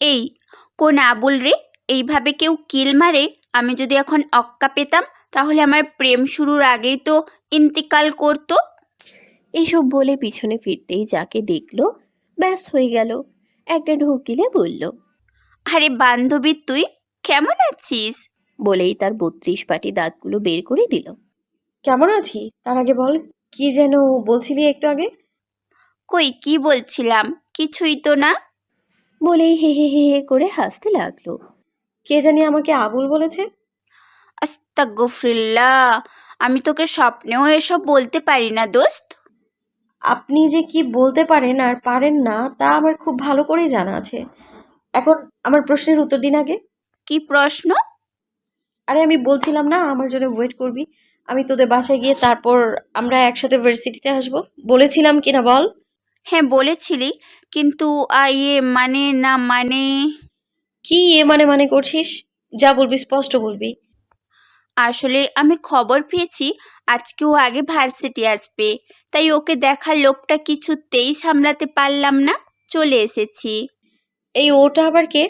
এই কোন আবুল রে, এইভাবে কেউ কিল মারে? আমি যদি এখন অক্কা পেতাম তাহলে আমার প্রেম শুরুর আগেই তো ইন্তিকাল করতো। এইসব বলে পিছনে ফিরতেই যাকে দেখলো ব্যাস হয়ে গেল। একটা ঢোক গিলে বলল, আরে বান্ধবী, তুই কেমন আছিস? বলেই তার 32 পাটি দাঁতগুলো বের করে দিল। কেমন আছি তার আগে বল, কি যেন বলছিলি একটু আগে? কই কি বলছিলাম, কিছুই তো না। বলেই হে হে হে হে করে হাসতে লাগলো। কে জানি আমাকে আবুল বলেছে। আস্তাগফিরুল্লাহ, আমি তোকে স্বপ্নেও এসব বলতে পারি না দোস্ত। আপনি যে কি বলতে পারেন আর পারেন না তা আমার খুব ভালো করেই জানা আছে। এখন আমার প্রশ্নের উত্তর দিন আগে। কি প্রশ্ন? আরে আমি বলছিলাম না আমার জন্য ওয়েট করবি, আমি তোদের বাসায় গিয়ে তারপর আমরা একসাথে ভার্সিটিতে আসবো, বলেছিলাম কিনা বল? হ্যাঁ বলেছিলি, কিন্তু ইয়ে মানে না মানে। কি মানে করছিস? যা বলবি স্পষ্ট বলবি। আসলে আমি খবর পেয়েছি আজকে ও আগে ভার্সিটি আসবে, তাই ওকে দেখার লোভটা কিছুতেই সামলাতে পারলাম না, চলে এসেছি। এই ওটা আবার কে?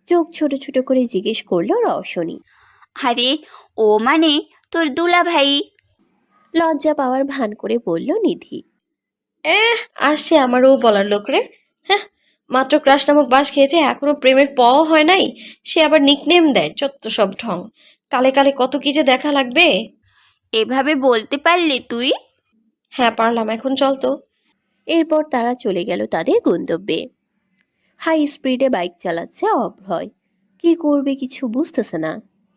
চোখ ছোট ছোট করে জিজ্ঞেস করলো রওশনী। আরে ও মানে তোর দুলা ভাই। লজ্জা পাওয়ার ভান করে বলল নিধি। আসছে আমারও বলার লোক রে। হ্যাঁ, মাত্র ক্রাশ নামক বাস খেয়েছে, এখনো প্রেমের হয় নাই, সে আবার নিকনেম দেয়, যত সব ঢং। কালে কালে কত কি যে দেখা লাগবে। এভাবে বলতে পারলি তুই? হ্যাঁ পারলাম, এখন চল তো। এরপর তারা চলে গেল তাদের গন্তব্যে। হাই স্পিডে বাইক চালাচ্ছে অভ্রয়। কি করবে কিছু বুঝতেছে না।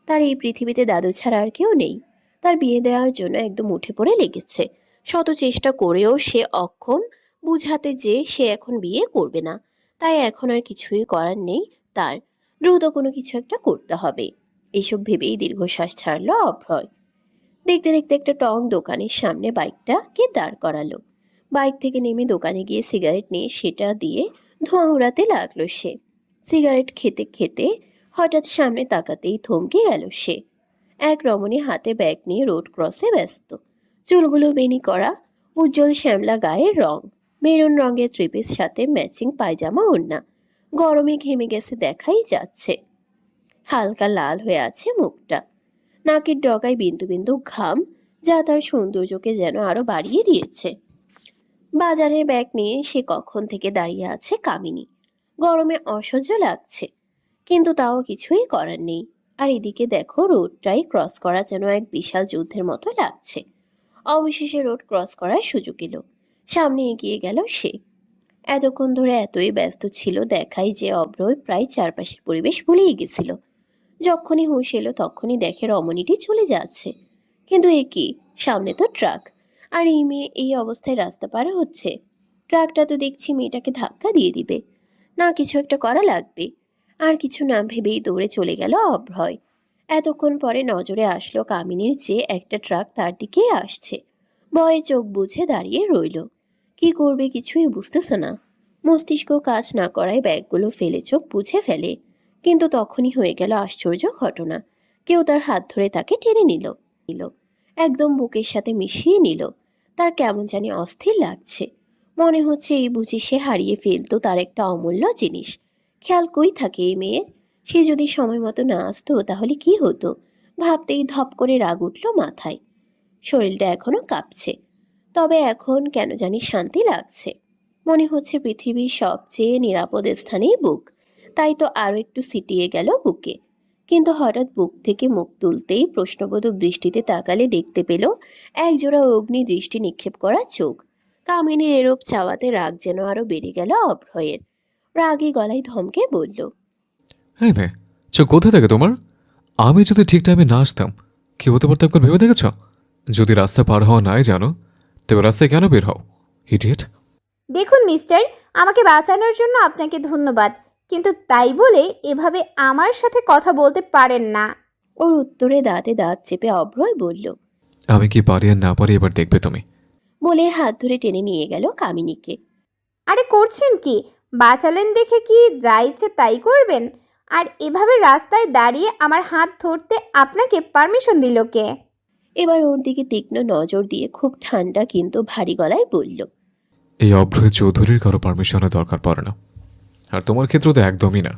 তার এই পৃথিবীতে দাদু ছাড়া আর কেউ নেই। তার বিয়ে দেওয়ার জন্য একদম উঠে পড়ে লেগেছে। শত চেষ্টা করেও সে অক্ষম বুঝাতে যে সে এখন বিয়ে করবে না। তাই এখন আর কিছুই করার নেই তার। দ্রুত কোনো কিছু একটা করতে হবে। এইসব ভেবেই দীর্ঘশ্বাস ছাড়লো অভ্রয়। দেখতে দেখতে একটা টং দোকানের সামনে বাইকটাকে দাঁড় করালো। বাইক থেকে নেমে দোকানে গিয়ে সিগারেট নিয়ে সেটা দিয়ে ধোঁয়া উড়াতে লাগলো সে। সিগারেট খেতে খেতে হঠাৎ সামনে তাকাতেই থমকে গেল সে। এক রমণী হাতে ব্যাগ নিয়ে রোড ক্রসে ব্যস্ত। চুলগুলো বেনি করা, উজ্জ্বল শ্যামলা গায়ের রং, মেরুন রঙের থ্রিপিস সাথে ম্যাচিং পায়জামা ওড়না। গরমে ঘেমে গেছে দেখাই যাচ্ছে। হালকা লাল হয়ে আছে মুখটা। নাকের ডগায় বিন্দু বিন্দু ঘাম, যা তার সৌন্দর্যকে যেন আরো বাড়িয়ে দিয়েছে। বাজারের ব্যাগ নিয়ে সে কখন থেকে দাঁড়িয়ে আছে কামিনী। গরমে অসহ্য লাগছে, কিন্তু তাও কিছুই করার নেই। আর এদিকে দেখো রোডটাই ক্রস করা যেন এক বিশাল যুদ্ধের মতো লাগছে। অবশেষে রোড ক্রস করার সুযোগ এলো। সামনে এগিয়ে গেল সে। এতক্ষণ ধরে এতই ব্যস্ত ছিল দেখাই যে অব্রয় প্রায় চারপাশের পরিবেশ ভুলেই গেছিল। যখনই হুঁশ এলো তখনই দেখে রমণীটি চলে যাচ্ছে। কিন্তু এ কি, সামনে তো ট্রাক। আর এই মেয়ে এই অবস্থায় রাস্তা পার হচ্ছে। ট্রাকটা তো দেখছি মেয়েটাকে ধাক্কা দিয়ে দিবে। না কিছু একটা করা লাগবে। আর কিছু না ভেবেই দৌড়ে চলে গেল অভ্রয়। এতক্ষণ পরে নজরে আসলো কামিনীর যে একটা ট্রাক তার দিকে আসছে। ভয়ে চোখ বুজে দাঁড়িয়ে রইল। কি করবে কিছুই বুঝতেছে না। মস্তিষ্ক কাজ না করায় ব্যাগগুলো ফেলে চোখ বুঝে ফেলে। কিন্তু তখনই হয়ে গেল আশ্চর্য ঘটনা। কেউ তার হাত ধরে তাকে টেনে নিল নিল একদম বুকের সাথে মিশিয়ে নিল। তার কেমন জানি অস্থির লাগছে। মনে হচ্ছে এই বুঝি সে হারিয়ে ফেলতো তার একটা অমূল্য জিনিস। খেয়াল কই থাকে এই মেয়ের। সে যদি সময় মতো না আসতো তাহলে কি হতো, ভাবতেই ধপ করে রাগ উঠল মাথায়। শরীরটা এখনো কাঁপছে, তবে এখন কেন জানি শান্তি লাগছে। মনে হচ্ছে পৃথিবীর সবচেয়ে নিরাপদ স্থানেই বুক। তাই তো আরো একটু সিটিয়ে গেল বুকে। কিন্তু হঠাৎ বুক থেকে মুখ তুলতেই প্রশ্নবোধক দৃষ্টিতে তাকালে দেখতে পেল একজোড়া অগ্নি দৃষ্টি নিক্ষেপ করা চোখ। কামিনীর এরূপ চাওয়াতে রাগ যেন আরো বেড়ে গেল অভ্রয়ের। রাগী গলায় ধমকে বলল, এই মেয়ে, চোখ কোথায় থাকে তোমার? আমি যদি ঠিক টাইমে না আসতাম কি হতে পারতো একবার ভেবে দেখেছ? যদি রাস্তা পার হওয়া নাই জানো তবে রাস্তায় কেন বের হও, ইডিয়েট? দেখুন মিস্টার, আমাকে বাঁচানোর জন্য আপনাকে ধন্যবাদ, কিন্তু তাই বলে এভাবে আমার সাথে কথা বলতে পারেন না। ওর উত্তরে দাঁতে দাঁত চেপে অভ্রয় বলল। আমি কি পারি আর না পারি এবার দেখবে তুমি। বলে হাত ধরে টেনে নিয়ে গেল কামিনীকে। আরে করছেন কি? বাঁচালেন দেখে কি যা ইচ্ছে তাই করবেন? আর এভাবে রাস্তায় দাঁড়িয়ে আমার হাত ধরতে আপনাকে পারমিশন দিল কে? এবার ওর দিকে তীক্ষ্ণ নজর দিয়ে খুব ঠান্ডা কিন্তু ভারী গলায় বলল, এই অভ্রয় চৌধুরীর কারো পারমিশনের দরকার পড়ে না। আর তোমার ক্ষেত্রে তো একদমই না।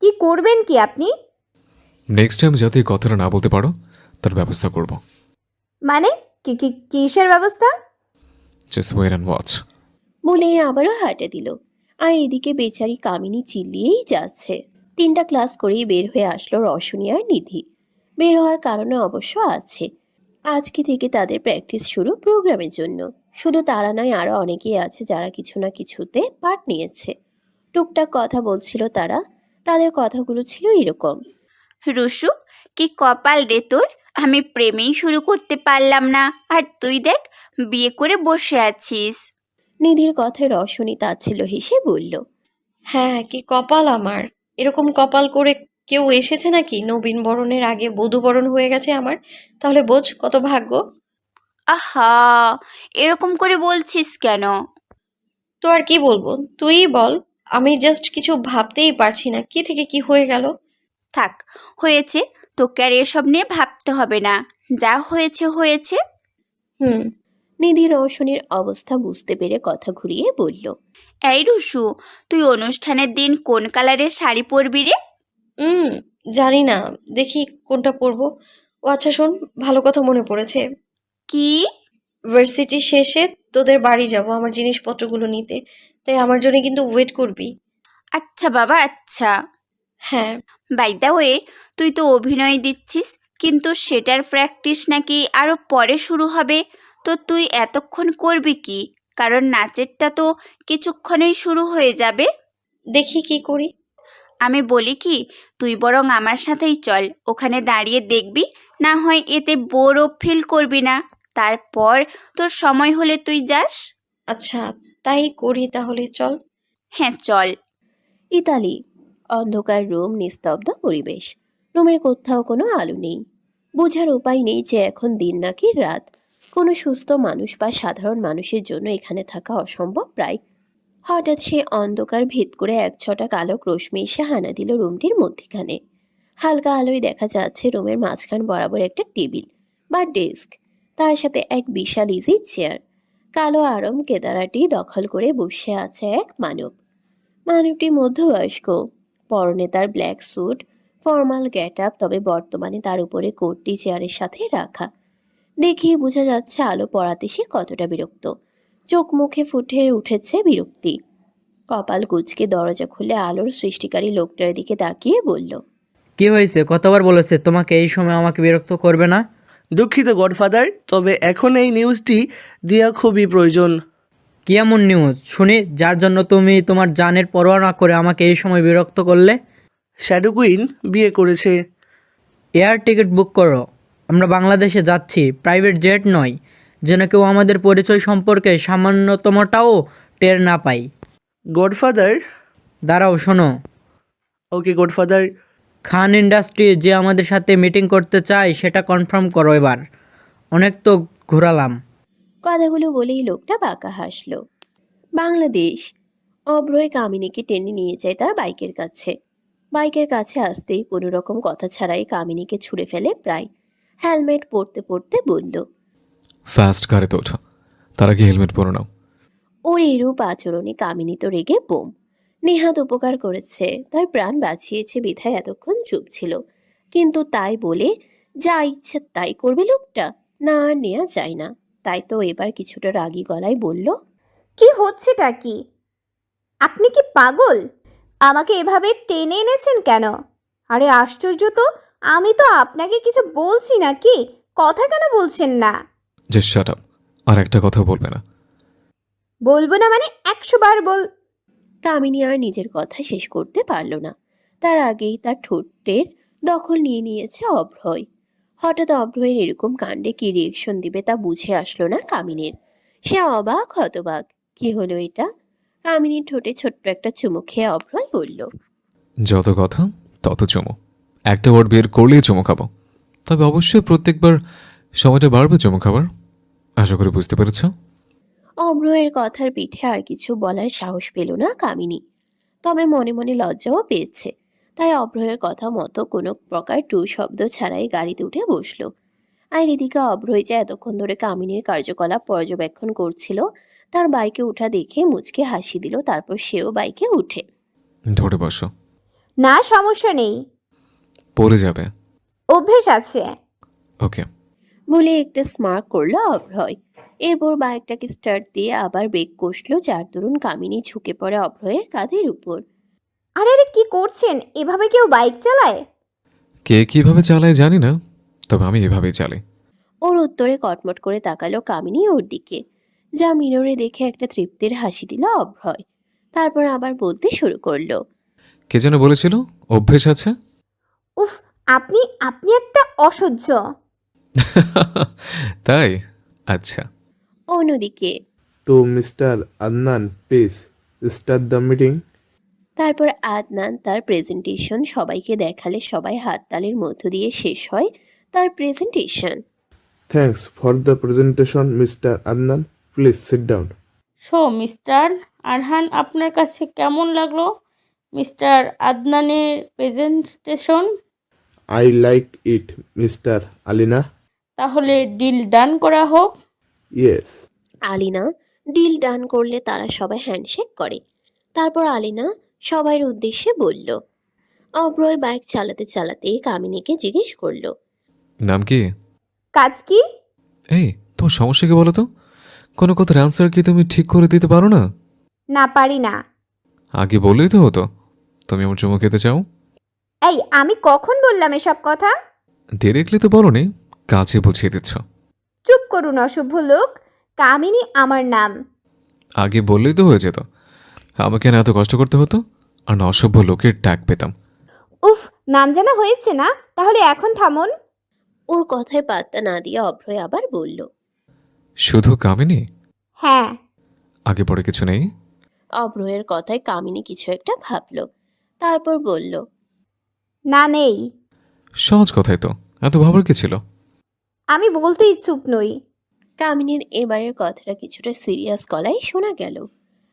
কি করবেন কি আপনি? নেক্সট টাইম যাতে এই কথাটা না বলতে পারো তার ব্যবস্থা করব। মানে কি কি কিসের ব্যবস্থা? Just wait and watch. বলে আবারও হাঁটা দিল। আর এদিকে বেচারি কামিনী চিল্লিয়েই যাচ্ছে। 3টা ক্লাস করেই বের হয়ে আসলো রশনি আর নিধি। বের হওয়ার কারণে অবশ্য আছে। আজকে থেকে তাদের প্র্যাকটিস শুরু প্রোগ্রামের জন্য। শুধু তারা নয়, আরো অনেকেই আছে যারা কিছু না কিছুতে পার্ট নিয়েছে। টুকটাক কথা বলছিল তারা। তাদের কথাগুলো ছিল এরকম। রুশু, কি কপাল রে তোর, আমি প্রেমেই শুরু করতে পারলাম না, আর তুই দেখ বিয়ে করে বসে আছিস। নিধির কথায় রশনি তাচ্ছিল্য হেসে বলল, হ্যাঁ, কি কপাল আমার। এরকম কপাল করে কেউ এসেছে নাকি? নবীন বরণের আগে বধূ বরণ হয়ে গেছে আমার। তাহলে বোঝ কত ভাগ্য। আহা, এরকম করে বলছিস কেন? তো আর কি বলবো, তুইই বল। আমি জাস্ট কিছু ভাবতেই পারছি না, কি থেকে কি হয়ে গেল। থাক, হয়েছে, তোকে আর এসব নিয়ে ভাবতে হবে না, যা হয়েছে হয়েছে। হুম। নিধি রশনির অবস্থা বুঝতে পেরে কথা ঘুরিয়ে বলল, এই রুশু, তুই অনুষ্ঠানের দিন কোন কালারের শাড়ি পরবি রে? হুম, জানি না, দেখি কোনটা পরবো। ও আচ্ছা শোন, ভালো কথা মনে পড়েছে। কি? ভার্সিটি শেষে তোদের বাড়ি যাব আমার জিনিসপত্রগুলো নিতে। তাই আমার জন্য কিন্তু ওয়েট করবি। আচ্ছা বাবা, আচ্ছা। হ্যাঁ। বাই দ্য ওয়ে, তুই তো অভিনয় দিচ্ছিস, কিন্তু সেটার প্র্যাকটিস নাকি আরও পরে শুরু হবে। তো তুই এতক্ষণ করবি কি? কারণ নাচেরটা তো কিছুক্ষণেই শুরু হয়ে যাবে। দেখি কি করি। আমি বলি কি, তুই বরং আমার সাথেই চল, ওখানে দাঁড়িয়ে দেখবি, না হয় এতে বোরও ফিল করবি না। তারপর তোর সময় হলে তুই যাস। আচ্ছা, তাই করি তাহলে, চল। হ্যাঁ চল। ইতালি। অন্ধকার রুম, নিস্তব্ধ পরিবেশ। রুমের কোথাও কোনো আলো নেই। বোঝার উপায় নেই যে এখন দিন নাকি রাত। কোনো সুস্থ মানুষ বা সাধারণ মানুষের জন্য এখানে থাকা অসম্ভব প্রায়। হঠাৎ সে অন্ধকার ভেদ করে এক ছটাক আলোক রশ্মি এসে হানা দিল রুমটির মধ্যিখানে। হালকা আলোয় দেখা যাচ্ছে রুমের মাঝখান বরাবর একটা টেবিল বা ডেস্ক, তার সাথে এক বিশাল ইজি চেয়ার। কালো আরম কেদারাটি দখল করে বসে আছে এক মানব। মানুষটি মধ্যবয়স্ক, পরনে তার black sweet, formal get up, তবে বর্তমানে তার উপরে কোটটি চেয়ারের সাথে রাখা। দেখেই বোঝা যাচ্ছে আলো পড়াতে সে কতটা বিরক্ত। চোখ মুখে ফুটে উঠেছে বিরক্তি। কপাল কুঁচকে দরজা খুলে আলোর সৃষ্টিকারী লোকটার দিকে তাকিয়ে বলল, কি হয়েছে? কতবার বলেছে তোমাকে এই সময় আমাকে বিরক্ত করবে না? দুঃখিত গডফাদার, তবে এখন এই নিউজটি দেওয়া খুবই প্রয়োজন। কি এমন নিউজ শুনি যার জন্য তুমি তোমার জানের পরোয়া না করে আমাকে এই সময় বিরক্ত করলে? শ্যাডো কুইন বিয়ে করেছে। এয়ার টিকিট বুক করো, আমরা বাংলাদেশে যাচ্ছি, প্রাইভেট জেট নয়, যেন কেউ আমাদের পরিচয় সম্পর্কে সামান্যতমটাও টের না পাই। গডফাদার। দাঁড়াও, শোনো। ওকে গডফাদার। খান ইন্ডাস্ট্রি যে আমাদের সাথে মিটিং করতে চায় সেটা কনফার্ম করো এবার। অনেক তো ঘোরালাম। কথাগুলো বলেই লোকটা বাঁকা হাসল। বাংলাদেশ। অভ্রয় কামিনীকে টেনে নিয়ে যায় তার বাইকের কাছে। বাইকের কাছে আসতেই কোনো রকম কথা ছাড়াই কামিনীকে ছুঁড়ে ফেলে প্রায়। হেলমেট পরতে পরতে বলল, ফাস্ট কারে তো ওঠো, তার আগে হেলমেট পরে নাও। ওর এরূপ আচরণে কামিনী তো রেগে বোম। নেহাত উপকার করেছে, তার প্রাণ বাঁচিয়েছে বিধায় এতক্ষণ চুপ ছিল। কিন্তু তাই বলে যা ইচ্ছে তাই করবে লোকটা? না, আর নেওয়া যায় না। তাই তো এবার কিছুটা রাগী গলায় বলল, কি হচ্ছেটা কি? আপনি কি পাগল? আমাকে এভাবে টেনে এনেছেন কেন? আরে আশ্চর্য তো, আমি তো আপনাকে কিছু বলছি না, কি কথা কেন বলছেন না? জাস্ট শাট আপ, আর একটা কথা বলবে না। বলবো না মানে 100 বার বল। কামিনী আর নিজের কথা শেষ করতে পারল না। তার আগেই তার ঠোঁটের দখল নিয়ে নিয়েছে অভ্রয়। হঠাৎ অভ্রয়ের এরকম কাণ্ডে কি রিয়েকশন দিবে তা বুঝে আসলো না কামিনীর। সে অবাক হতবাক। কি হলো এটা? কামিনীর ঠোঁটে ছোট্ট একটা চুমু খেয়ে অভ্রয় বলল, যত কথা তত চুমো। একটা ওয়ার্ড বের করলেই চুমো খাবো, তবে অবশ্যই প্রত্যেকবার সময়টা বাড়বে চুমো খাবার। আশা করি বুঝতে পেরেছ। অভ্রয়ের কথার পিঠে আর কিছু বলার সাহস পেল না কামিনী। তবে মনে মনে লজ্জাও পেয়েছে। তাই অভ্রয়ের কথা মতো কোনো প্রকার টু শব্দ ছাড়াই গাড়িতে উঠে বসলো। আর এদিকে অভ্রয় যে এতক্ষণ ধরে কামিনীর কার্যকলাপ পর্যবেক্ষণ করছিল, তার বাইকে উঠা দেখে মুচকে হাসি দিল। তারপর সেও বাইকে উঠে ধরে বসো। না, সমস্যা নেই, পড়ে যাবে। অভ্যেস আছে। ওকে। বলে একটা স্মার্ক করলো অভ্রয়। এরপর বাইকটাকে স্টার্ট দিয়ে আবার ব্রেক কষলো, যার দরুন কামিনী ঝুঁকে পড়ে অভ্রয়ের কাঁধের উপর। আরে আরে, কি করছেন? এভাবে কেউ বাইক চালায়? কে কিভাবে চালায় জানি না, তবে আমি এভাবেই চালাই। ওর উত্তরে কটমট করে তাকালো কামিনী ওর দিকে, যা মিররে দেখে একটা তৃপ্তির হাসি দিল অভ্রয়। তারপর আবার বলতে শুরু করলো। কে যেন বলেছিল অভ্যেস আছে? উফ, আপনি আপনি একটা অসহ্য। তাই? আচ্ছা। অন্যদিকে তো mister Adnan, please start the meeting. তারপর আদনান তার প্রেজেন্টেশন সবাইকে দেখালে সবাই হাততালির মধ্য দিয়ে শেষ হয় তার presentation. Thanks for the presentation mister Adnan, please sit down. Mister Arhan, আপনার কাছে কেমন লাগলো মিস্টার আদনানের presentation? I like it mister Alina. তাহলে ডিল ডান করা হোক। ইয়েস। আলিনা ডিল ডান করলে তারা সবাই হ্যান্ডশেক করে। তারপর আলিনা সবার উদ্দেশ্যে বলল। অভ্রয় বাইক চালাতে চালাতে কামিনীকে জিজ্ঞেস করলো। নাম কি? কাজ কি? এই, তোমার সমস্যা কি বলো তো? কোনো কথার অ্যান্সার কি তুমি ঠিক করে দিতে পারো না? না, পারি না। আগে বললেই তো হতো। তুমি আমার চুমু খেতে চাও? এই, আমি কখন বললাম এসব কথা? ডিরেক্টলি তো বলোনি, কাছে বুঝিয়ে দিচ্ছ। চুপ করুন অসভ্য লোক। কামিনী আমার নাম। আগে বললেই তো হয়ে যেত। আমাকে না এত কষ্ট করতে হতো, আর না অসভ্য লোকের ট্যাগ পেতাম। উফ, নাম জানা হয়েছে না? তাহলে এখন থামুন। ওর কথায় পাত্তা না দিয়ে অভ্রয় আবার বলল। শুধু কামিনী? হ্যাঁ। আগে পরে কিছু নেই? অভ্রয়ের কথায় কামিনী কিছু একটা ভাবলো, তারপর বলল। না, নেই। সহজ কথাই তো, এত ভাবার কি ছিল? আমি বলতে ইচ্ছুক নই। কামিনীর এবারের কথাটা কিছুটা সিরিয়াস গলায় শোনা গেল,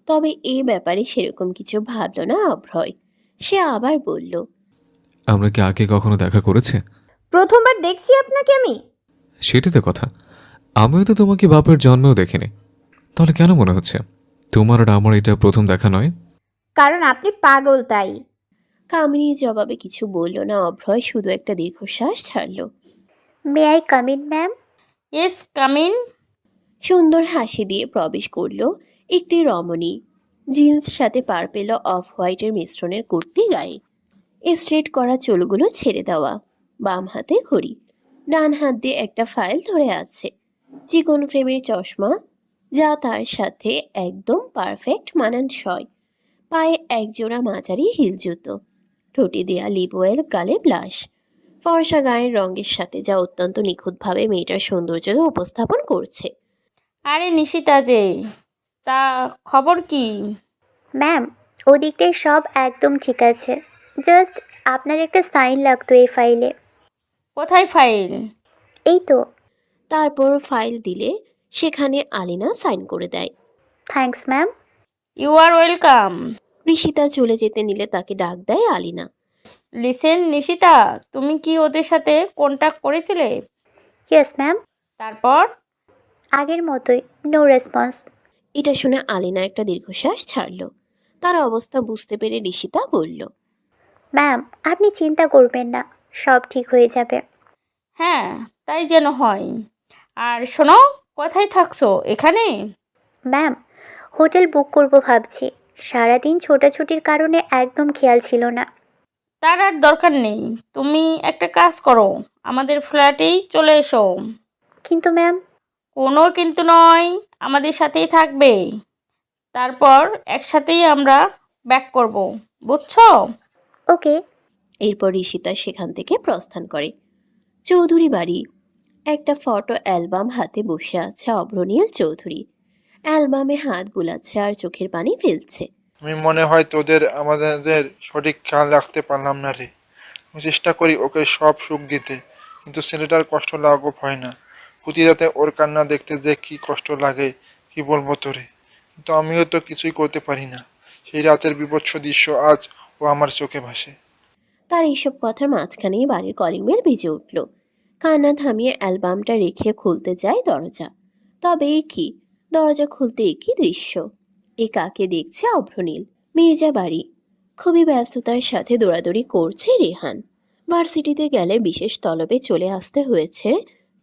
তবে এ ব্যাপারে সেরকম কিছু ভাবল না অভ্রয়। সে আবার বলল। আমরা কি আগে কখনো দেখা করেছে? প্রথমবার দেখছি আপনাকে আমি। সেটাই তো কথা। আমিও তো তোমাকে বাপের জন্মেও দেখিনি। তাহলে কেন মনে হচ্ছে তোমার আর আমার এটা প্রথম দেখা নয়? কারণ আপনি পাগল, তাই। কামিনীর জবাবে কিছু বলল না অভ্রয়, শুধু একটা দীর্ঘশ্বাস ছাড়ল। May I come in ma'am? Yes, come in. সুন্দর হাসি দিয়ে প্রবেশ করল একটি রমণী, জিন্স সাথে পার্পেল ও অফ হোয়াইটের মিশ্রণের কুর্তি গায়ে, স্ট্রেট করা চুলগুলো ছেড়ে দেওয়া, বাম হাতে ঘড়ি, ডান হাত দিয়ে একটা ফাইল ধরে আছে, চিকন ফ্রেমের চশমা যা তার সাথে একদম পারফেক্ট মানানসই, পায়ে একজোড়া মাঝারি হিল জুতো, ঠোঁটে দেয়া লিপ অয়েল, গালে ব্লাশ, ফর্সা গায়ের রঙের সাথে যা অত্যন্ত নিখুঁতভাবে মেয়েটার সৌন্দর্যকে উপস্থাপন করছে। আরে নিশিতা যে, তা খবর কি? ম্যাম, ওদিকটায় সব একদম ঠিক আছে। জাস্ট আপনার একটা সাইন লাগতো এই ফাইলে। কোথায় ফাইল? এই তো। তারপর ফাইল দিলে সেখানে আলিনা সাইন করে দেয়। Thanks ma'am. You are welcome. Rishita চলে যেতে নিলে তাকে ডাক দেয় আলিনা। লিসেন নিশিতা, তুমি কি ওদের সাথে কন্ট্যাক্ট করেছিলে? Yes ma'am. তারপর? আগের মতোই, নো রেসপন্স। এটা শুনে আলিনা একটা দীর্ঘশ্বাস ছাড়ল। তার অবস্থা বুঝতে পেরে ঋষিতা বলল। ম্যাম, আপনি চিন্তা করবেন না, সব ঠিক হয়ে যাবে। হ্যাঁ, তাই যেন হয়। আর শোনো, কোথায় থাকছো? এখানে? ম্যাম, হোটেল বুক করব ভাবছি। সারাদিন ছোটাছুটির কারণে একদম খেয়াল ছিল না। তার আর দরকার নেই। তুমি একটা কাজ করো, আমাদের ফ্ল্যাটেই চলে এসো। কিন্তু ম্যাম। কোনো কিন্তু নয়, আমাদের সাথেই থাকবে। তারপর একসাথেই আমরা ব্যাক করব, বুঝছো? ওকে। এরপর ঋষিতা সেখান থেকে প্রস্থান করে। চৌধুরী বাড়ি। একটা ফটো অ্যালবাম হাতে বসে আছে অভ্রনীল চৌধুরী। অ্যালবামে হাত বুলাচ্ছে আর চোখের পানি ফেলছে। আমি মনে হয় তোদের আমাদের সঠিক খেয়াল রাখতে পারলাম না রে। আমি চেষ্টা করি ওকে সব সুখ দিতে, কিন্তু ছেলেটার কষ্ট লাঘব হয় না। প্রতি রাতে ওর কান্না দেখতে যে কি কষ্ট লাগে কি বলবো তোরে, কিন্তু আমিও তো কিছুই করতে পারি না। সেই রাতের বিভৎস দৃশ্য আজ ও আমার চোখে ভাসে। তার এইসব কথার মাঝখানেই বাড়ির কলিং বেল বেজে উঠল। কান্না থামিয়ে অ্যালবামটা রেখে খুলতে যায় দরজা। তবে এ কি, দরজা খুলতে একই দৃশ্য। এ কাকে দেখছে অভ্রনীল? মির্জা বাড়ি। খুবই ব্যস্ততার সাথে দৌড়াদৌড়ি করছে রেহান। ভার্সিটিতে গেলে বিশেষ তলবে চলে আসতে হয়েছে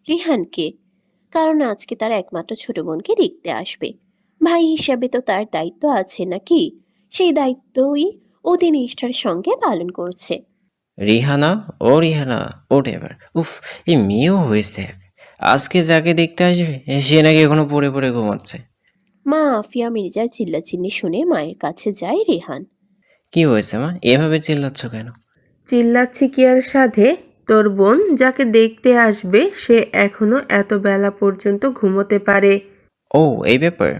রিহানকে, কারণ আজকে তার একমাত্র ছোট বোনকে দেখতে আসবে। ভাই হিসাবে তো তার দায়িত্ব আছে নাকি, সেই দায়িত্বই অতি নিষ্ঠার সঙ্গে পালন করছে। রিহানা, ও রিহানা, ওট এভার। উফ, এই মেয়েও হয়েছে এক। আজকে যাকে দেখতে আসবে সে নাকি এখনো পড়ে পড়ে ঘুমাচ্ছে। মা আফিয়া মির্জার চিল্লাচিল্লি শুনে মায়ের কাছে যায় রেহান। কি হয়েছে মা, এভাবে চিল্লাচ্ছ কেন? চিল্লাচ্ছি কি আর সাধে, তোর বোন যাকে দেখতে আসবে সে এখনো এত বেলা পর্যন্ত ঘুমোতে পারে। ও, এই ব্যাপার।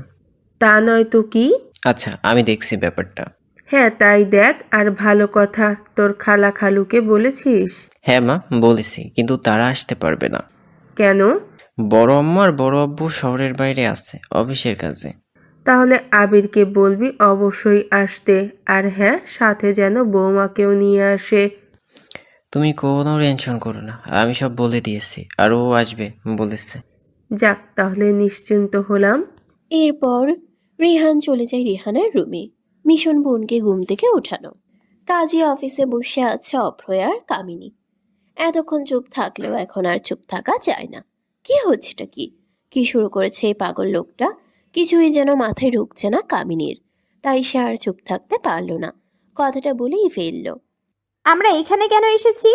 তা নয় তো কি? আচ্ছা, আমি দেখছি ব্যাপারটা। হ্যাঁ তাই দেখ, আর ভালো কথা, তোর খালা খালুকে বলেছিস? হ্যাঁ মা, বলেছি, কিন্তু তারা আসতে পারবে না। কেন? বড় আম্মু আর বড় আব্বু শহরের বাইরে আছে অফিসের কাজে। তাহলে আবিরকে বলবি অবশ্যই আসতে, আর হ্যাঁ সাথে যেন বৌমাকেও নিয়ে আসে। তুমি কোনো টেনশন করো না, আমি সব বলে দিয়েছি, আর ও আসবে বলেছে। যাক তাহলে নিশ্চিন্ত হলাম। এরপর রেহান চলে যায় রেহানার রুমে মিশন বোনকে ঘুম থেকে ওঠানো। কাজী অফিসে বসে আছে অভ্রয় আর কামিনী। এতক্ষণ চুপ থাকলেও এখন আর চুপ থাকা যায় না। কি হচ্ছেটা কি, কি শুরু করেছে এই পাগল লোকটা? কিছুই যেন মাথায় ঢুকছে না কামিনীর, তাই সে আর চুপ থাকতে পারলো না, কথাটা বলেই ফেললো। আমরা এখানে কেন এসেছি?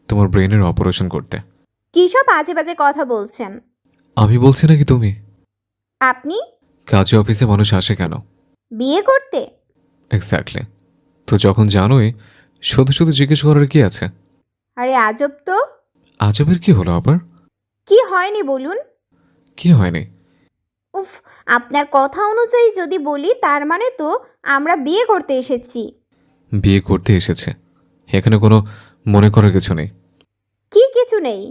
তোমার ব্রেনের অপারেশন করতে। কী সব বাজে বাজে কথা বলছেন আমি বলছি নাকি তুমি? আপনি? কাজে অফিসে মানুষ আসে কেন? বিয়ে করতে। এক্স্যাক্টলি। তো যখন জানোই, শুধু শুধু জিজ্ঞেস করার কি আছে? আরে আজব তো। আজবের কি হলো আবার? কি হয়নি বলুন? কি হয়নি? উফ, আপনার কথা অনুযায়ী যদি বলি তার মানে তো আমরা বিয়ে করতে এসেছি। বিয়ে করতে এসেছে, এখানে কোনো মনে করার কিছু নেই। কি কিছু নেই?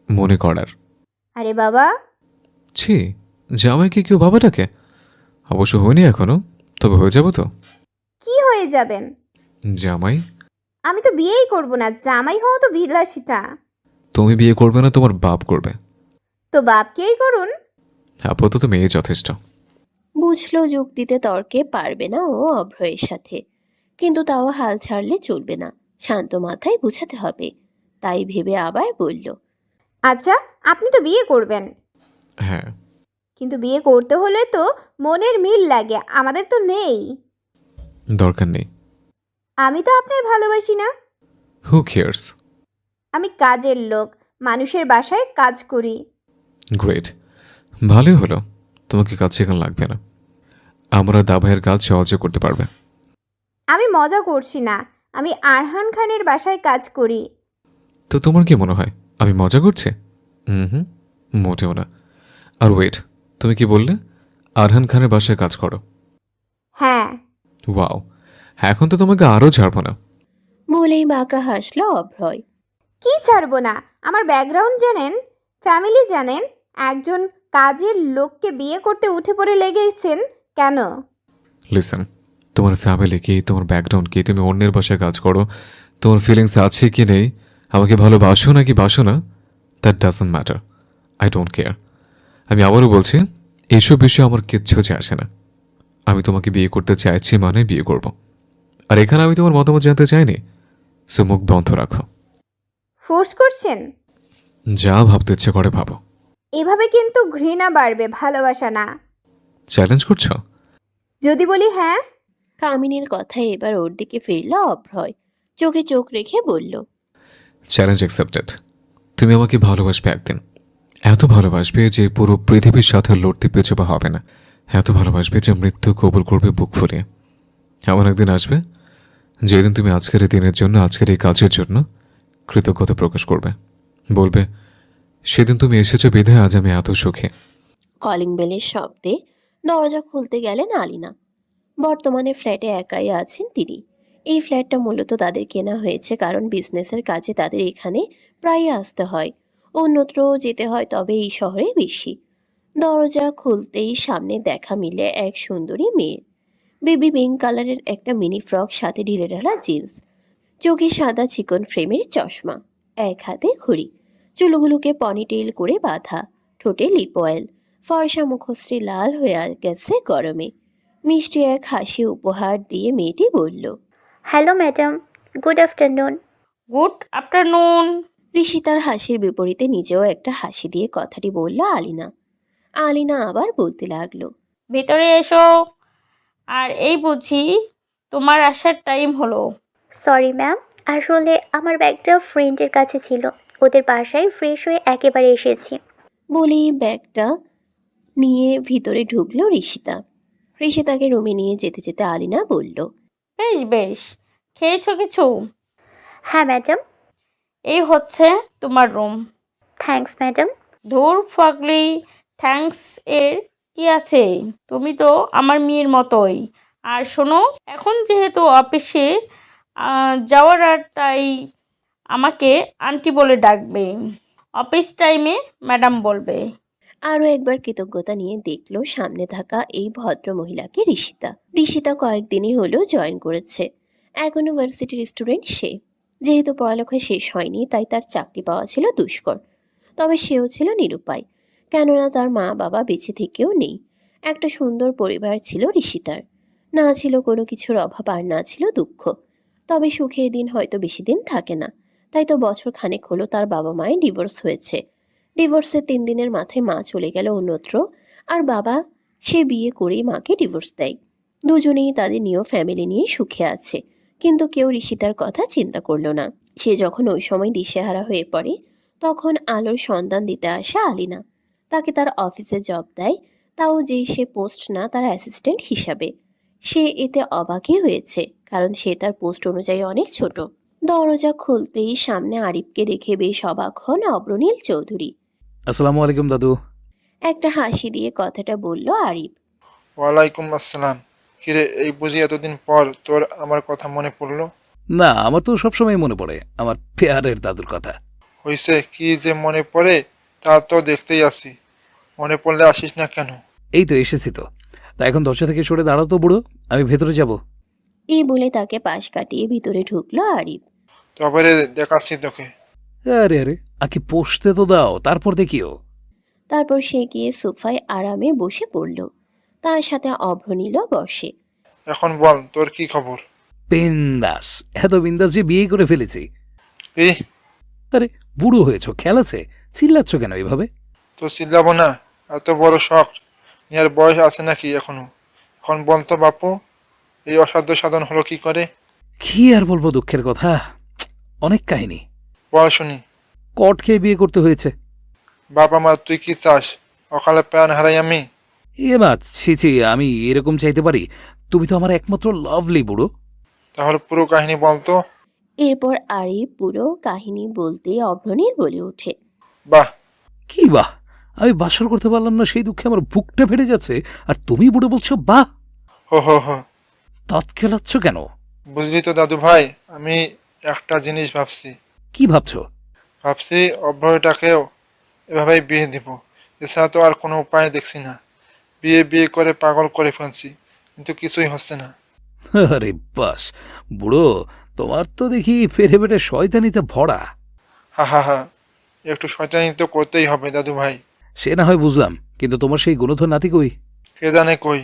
মনে করার? আরে বাবা। ছি, জামাইকে কেউ বাবা ডাকে? অবশ্য হয়নি এখনো, তবে হয়ে যাবো তো। কি হয়ে যাবেন? জামাই? আমি তো বিয়েই করব না, জামাই হওয়া তো বিলাসিতা। তুমি বিয়ে করবে না, তোমার বাপ করবে। তো বাপকেই করুন। আপাতত মেয়ে যথেষ্ট। বুঝলো যোগ দিতে তর্কে পারবে না ও অভ্রয়ের সাথে, কিন্তু তাও হাল ছাড়লে চলবে না, শান্ত মাথায় বুঝাতে হবে। তাই ভেবে আবার বলল, আচ্ছা আপনি তো বিয়ে করবেন, হ্যাঁ। কিন্তু বিয়ে করতে হলে তো মনের মিল লাগে, আমাদের তো নেই। দরকার নেই। আমি তো আপনার ভালোবাসি না। Who cares? আমি কাজের লোক, মানুষের বাসায় কাজ করি। গ্রেট, ভালোই হলো, তোমাকে কাজ শেখানো লাগবে না। আমরা দাভাইয়ের কাজ সহজে করতে পারবে। আমি মজা করছি না, আমি আরহান খানের বাসায় কাজ করি। তো তোমার কি মনে হয় আমি মজা করছি? হুম, মোটেও না। আর ওয়েট, তুমি কি বললে আরহান খানের বাসায় কাজ করো? হ্যাঁ। ওয়াও, এখন তো তোমাকে আরও ছাড়বো না। বলেই বাঁকা হাসলো অভ্রয়। কি ছাড়বো না? আমার ব্যাকগ্রাউন্ড জানেন, ফ্যামিলি জানেন, একজন কাজের লোককে বিয়ে করতে উঠে পড়ে লেগেছেন কেন? লিসেন, তোমার ফ্যামিলি কি, তোমার ব্যাকগ্রাউন্ড কি, তুমি অন্যের বাসায় কাজ করো, তোমার ফিলিংস আছে কি নেই, আমাকে ভালোবাসো নাকি বাসো না, that doesn't matter. I don't care. আমি আবারও বলছি, এইসব বিষয়ে আমার কিচ্ছু যায় আসে না। আমি তোমাকে বিয়ে করতে চাইছি মানে বিয়ে করব। আর এখানে আমি তোমার মতামত জানতে চাইনি, সো মুখ বন্ধ রাখো। ফোর্স করছেন? যা ভাবতে ইচ্ছে করে ভাবো। এভাবে কিন্তু ঘৃণা বাড়বে, ভালোবাসা না। চ্যালেঞ্জ করছো? যদি বলি হ্যাঁ? কামিনীর কথায় এবার ওর দিকে ফিরল অভ্রয়, চোখে চোখ রেখে বলল, চ্যালেঞ্জ অ্যাকসেপ্টেড। তুমি আমাকে ভালোবাসবে একদিন, এত ভালোবাসবে যে পুরো পৃথিবীর সাথে লড়তে পেছপা হবে না, এত ভালোবাসবে যে মৃত্যু কবুল করবে বুক ফুলিয়ে। এমন একদিন আসবে যেদিন তুমি আজকের এই দিনের জন্য, আজকের এই কাজের জন্য কৃতজ্ঞতা প্রকাশ করবে, বলবে সেদিন তুমি এসেছো বিধায় আজ আমি এত সুখী। কলিং বেলের শব্দে দরজা খুলতে গেলেন আলিনা। বর্তমানে ফ্ল্যাটে একাই আছেন তিনি। এই ফ্ল্যাটটা মূলত তাদের কেনা হয়েছে কারণ বিজনেসের কাজে তাদের এখানে প্রায় আসতে হয়, অন্যত্র যেতে হয় তবে এই শহরে বেশি। দরজা খুলতেই সামনে দেখা মিলে এক সুন্দরী মেয়ের। বেবি পিঙ্ক কালারের একটা মিনি ফ্রক, সাথে ঢিলেঢালা জিন্স, চোখে সাদা চিকন ফ্রেমের চশমা, এক হাতে ঘড়ি, চুলগুলোকে পনিটেইল করে বাঁধা, ঠোঁটে লিপ অয়েল, ফর্সা মুখশ্রী লাল হয়ে গেছে গরমে। মিষ্টি এক হাসি উপহার দিয়ে মেয়েটি বলল, hello madam, good afternoon. Good afternoon. ঋষিতার হাসির বিপরীতে নিজেও একটা হাসি দিয়ে কথাটি বলল আলিনা। আলিনা আবার বলতে লাগলো, ভেতরে এসো। আর এই বুঝি তোমার আসার টাইম হলো। সরি ম্যাম, আসলে আমার ব্যাগটা ফ্রেন্ডের কাছে ছিল, ওদের বাসায় ফ্রেশ হয়ে একেবারে এসেছি। বলেই ব্যাগটা নিয়ে ভিতরে ঢুকলো ঋষিতা। ঋষিতাকে রুমে নিয়ে যেতে যেতে আলিনা বলল, বেশ বেশ, খেয়েছো কিছু? হ্যাঁ ম্যাডাম। এই হচ্ছে তোমার রুম। Thanks madam. ধুর ফাগলি, থ্যাঙ্কস এর কি আছে? তুমি তো আমার মেয়ের মতোই। আর শোনো, এখন যেহেতু অফিসে যাওয়ার আর তাই আমাকে আন্টি বলে ডাকবে, অফিস টাইমে ম্যাডাম বলবে। আরও একবার কৃতজ্ঞতা নিয়ে দেখলো সামনে থাকা এই ভদ্র মহিলাকে ঋষিতা। ঋষিতা কয়েকদিনই হলো জয়েন করেছে। এখনো ভার্সিটির স্টুডেন্ট সে। যেহেতু পড়ালেখা শেষ হয়নি তাই তার চাকরি পাওয়া ছিল দুষ্কর। তবে সেও ছিল নিরুপায়, কেননা তার মা বাবা বেঁচে থেকেও নেই। একটা সুন্দর পরিবার ছিল ঋষিতার। না ছিল কোনো কিছুর অভাব আর না ছিল দুঃখ। তবে সুখের দিন হয়তো বেশি দিন থাকে না। তাই তো বছর খানেক হলো তার বাবা মায়ের ডিভোর্স হয়েছে। ডিভোর্সের 3 দিনের মাথায় মা চলে গেল অন্যত্র, আর বাবা সে বিয়ে করেই মাকে ডিভোর্স দেয়। দুজনেই তাদের নিয়েও ফ্যামিলি নিয়ে সুখে আছে, কিন্তু কেউ ঋষিতার কথা চিন্তা করলো না। সে যখন ওই সময় দিশেহারা হয়ে পড়ে তখন আলোর সন্ধান দিতে আসে আলিনা। তাকে তার অফিসে জব দেয়, তাও যে সে পোস্ট না, তার অ্যাসিস্ট্যান্ট হিসাবে। সে এতে অবাকই হয়েছে, কারণ সে তার পোস্ট অনুযায়ী অনেক ছোট। দরজা খুলতেই সামনে আরিফকে দেখে বেশ অবাক হন অব্রনীল চৌধুরী। আসসালামু আলাইকুম দাদু। একটা হাসি দিয়ে কথাটা বলল আরিফ। ওয়ালাইকুম আসসালাম। কিরে, এই বুঝি এতদিন পর তোর আমার কথা মনে পড়লো? না, আমার তো সবসময় মনে পড়ে আমার পেয়ারের দাদুর কথা। হইছে কি যে মনে পড়ে তা তো দেখতেই আসি, মনে পড়লে আসিস না কেন? এই তো এসেছি তো। তা এখন দরজা থেকে সরে দাঁড়াও তো বুড়ো, আমি ভেতরে যাব। এই বলে তাকে পাশ কাটিয়ে ভিতরে ঢুকলো আরিফ। তবে রে, দেখাচ্ছি তোকে। আরে আরে, আগে পোষতে তো দাও, তারপর দেখিও। তারপর সে গিয়ে সোফায় আরামে বসে পড়ল। তার সাথে অভ্রনীলও বসে। এখন বল, তোর কি খবর? বিন্দাস, এত বিন্দাস যে বিয়ে করে ফেলেছি। এই, আরে বুড়ো হয়েছো, খেয়াল আছে? চিল্লাচ্ছ কেন এভাবে? তো চিল্লাবো না? এত বড় শখ নেওয়ার বয়স আছে নাকি এখনো? এখন বল তো বাপু, এই অসাধ্য সাধন হলো কি করে? কি আর বলবো দুঃখের কথা, অনেক কাহিনী। বল শুনি। কট খেয়ে বিয়ে করতে হয়েছে। বাপ আমার, তুই কি চাস অকালে প্রাণ হারাই আমি? এ মা, ছি, আমি এরকম চাইতে পারি? তুমি তো আমার একমাত্র লাভলি বুড়ো। তাহলে পুরো কাহিনী বলতো। এরপর আরিফ পুরো কাহিনী বলতে অভ্রনীল বলে ওঠে। বাহ! কি বাহ? আমি বাসর করতে পারলাম না সেই দুঃখে আমার বুকটা ফেটে যাচ্ছে, আর তুমি বুড়ো বলছো বাহ? হো হো হো, দাঁত খেলাচ্ছ কেন? বুঝলি তো দাদু ভাই, আমি একটা জিনিস ভাবছি। কি ভাবছো? ভাবছি অভ্রটাকেও এভাবেই বিয়ে দিব, এছাড়া তো আর কোনো উপায় দেখছি না। বিয়ে করে পাগল করে ফেলছি, কিন্তু কিছুই হচ্ছে না। আরে বাস বুড়ো, তোমার তো দেখি ফেরে ফেটে শয়তানিতে ভরা। হা হা হা, একটু শয়তানি তো করতেই হবে দাদু ভাই। সে না হয় বুঝলাম, কিন্তু তোমার সেই গুণধর নাতি কই? কে জানে কই,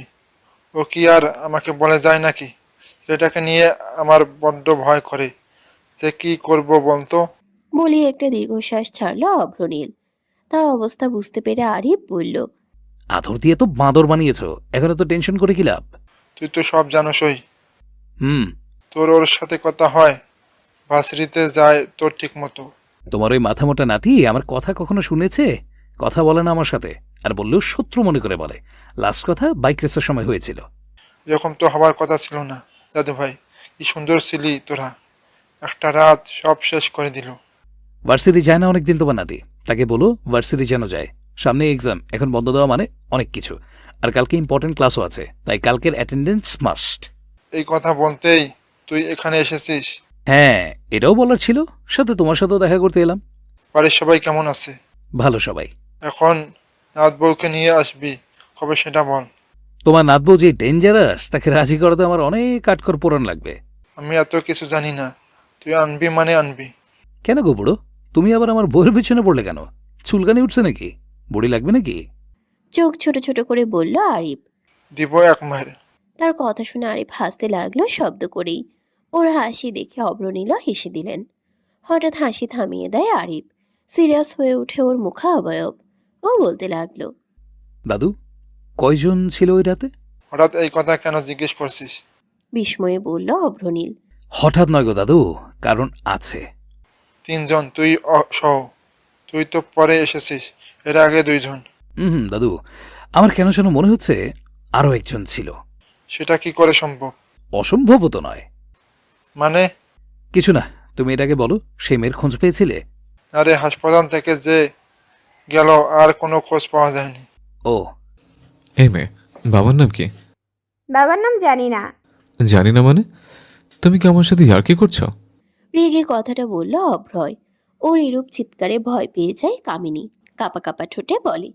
ও কি আর আমাকে বলে যায় নাকি? সেটাকে নিয়ে আমার বড্ড ভয় করে, যে কি করব বলতো। বলি একটা দীর্ঘশ্বাস ছাড়ল অভ্রনীল। তার অবস্থা বুঝতে পেরে আরিফ বলল, আদর দিয়ে তো বাঁদর বানিয়েছো, এখন তো টেনশন করে কি লাভ? তুই তো সব জানোসই। হুম। তোর ওর সাথে কথা হয়, ভার্সিটিতে যায় তোর ঠিক মতো। তোমার ওই মাথা মোটা নাতি আমার কথা কখনো শুনেছে? কথা বলে না আমার সাথে, আর বললেও শত্রু মনে করে বলে। লাস্ট কথা বাইক রেসের সময় হয়েছিল। এরকম তো হবার কথা ছিল না দাদু ভাই। কি সুন্দর ছিলি তোরা, একটা রাত সব শেষ করে দিল। ভার্সিটি যায় না অনেকদিন তোমার নাতি, তাকে বলো ভার্সিটি যেন যায়। সামনে এক্সাম, এখন বন্ধ দেওয়া মানে অনেক কিছু। আর কালকে ইম্পর্টেন্ট ক্লাসও আছে, তাই কালকের অ্যাটেন্ডেন্স মাস্ট। এই কথা বলতেই তুই এখানে এসেছিস? হ্যাঁ, এটাও বলার ছিল, সাথে তোমার সাথেও দেখা করতে এলাম। বাড়ির সবাই কেমন আছে? ভালো সবাই। এখন নাথ বউকে নিয়ে আসবি, কবে সেটা বল। তোমার নাতবউ যে ডেঞ্জারাস, তাকে রাজি করাতে আমার অনেক কাঠখড় পোড়ান লাগবে। আমি এত কিছু জানি না, তুই আনবি মানে আনবি। কেন গো বুড়ো, তুমি আবার আমার বইয়ের পিছনে পড়লে কেন? চুলকানি উঠছে নাকি? বড়ি লাগবে নাকি? চোখ ছোট ছোট করে বলল আরিফ। দিব এক মায়ের। তার কথা শুনে আরিফ হাসতে লাগলো শব্দ করেই। ওর হাসি দেখে অব্র নীল হেসে দিলেন। হঠাৎ হাসি থামিয়ে দেয় আরিফ। সিরিয়াস হয়ে ওঠে ওর মুখাবয়ব। ও বলতে লাগলো, দাদু, কয়জন ছিল ওই রাতে? হঠাৎ এই কথা কেন জিজ্ঞেস করছিস? বিস্ময়ে বলল অভ্রনীল। হঠাৎ নয় গো দাদু, কারণ আছে। 3 জন, তুই সহ। তুই তো পরে এসেছিস, এর আগে 2 জন। দাদু, আমার কেন যেন মনে হচ্ছে আরো একজন ছিল। সেটা কি করে সম্ভব? অসম্ভব তো নয়। মানে? কিছু না, তুমি এটাকে বলো, সেই মেয়ের খোঁজ পেয়েছিলে? আরে হাসপাতাল থেকে যে গেল আর কোনো খোঁজ পাওয়া যায়নি। ও, এই মেয়ে, বাবার নাম কি? বাবার নাম জানি না। জানি না মানে? তুমি কি আমার সাথে ইয়ার্কি করছো? রেগে কথাটা বলল অভ্রয়। ওর এরূপ চিৎকারে ভয় পেয়ে যায় কামিনী। কাপা কাপা ঠোঁটে বলে,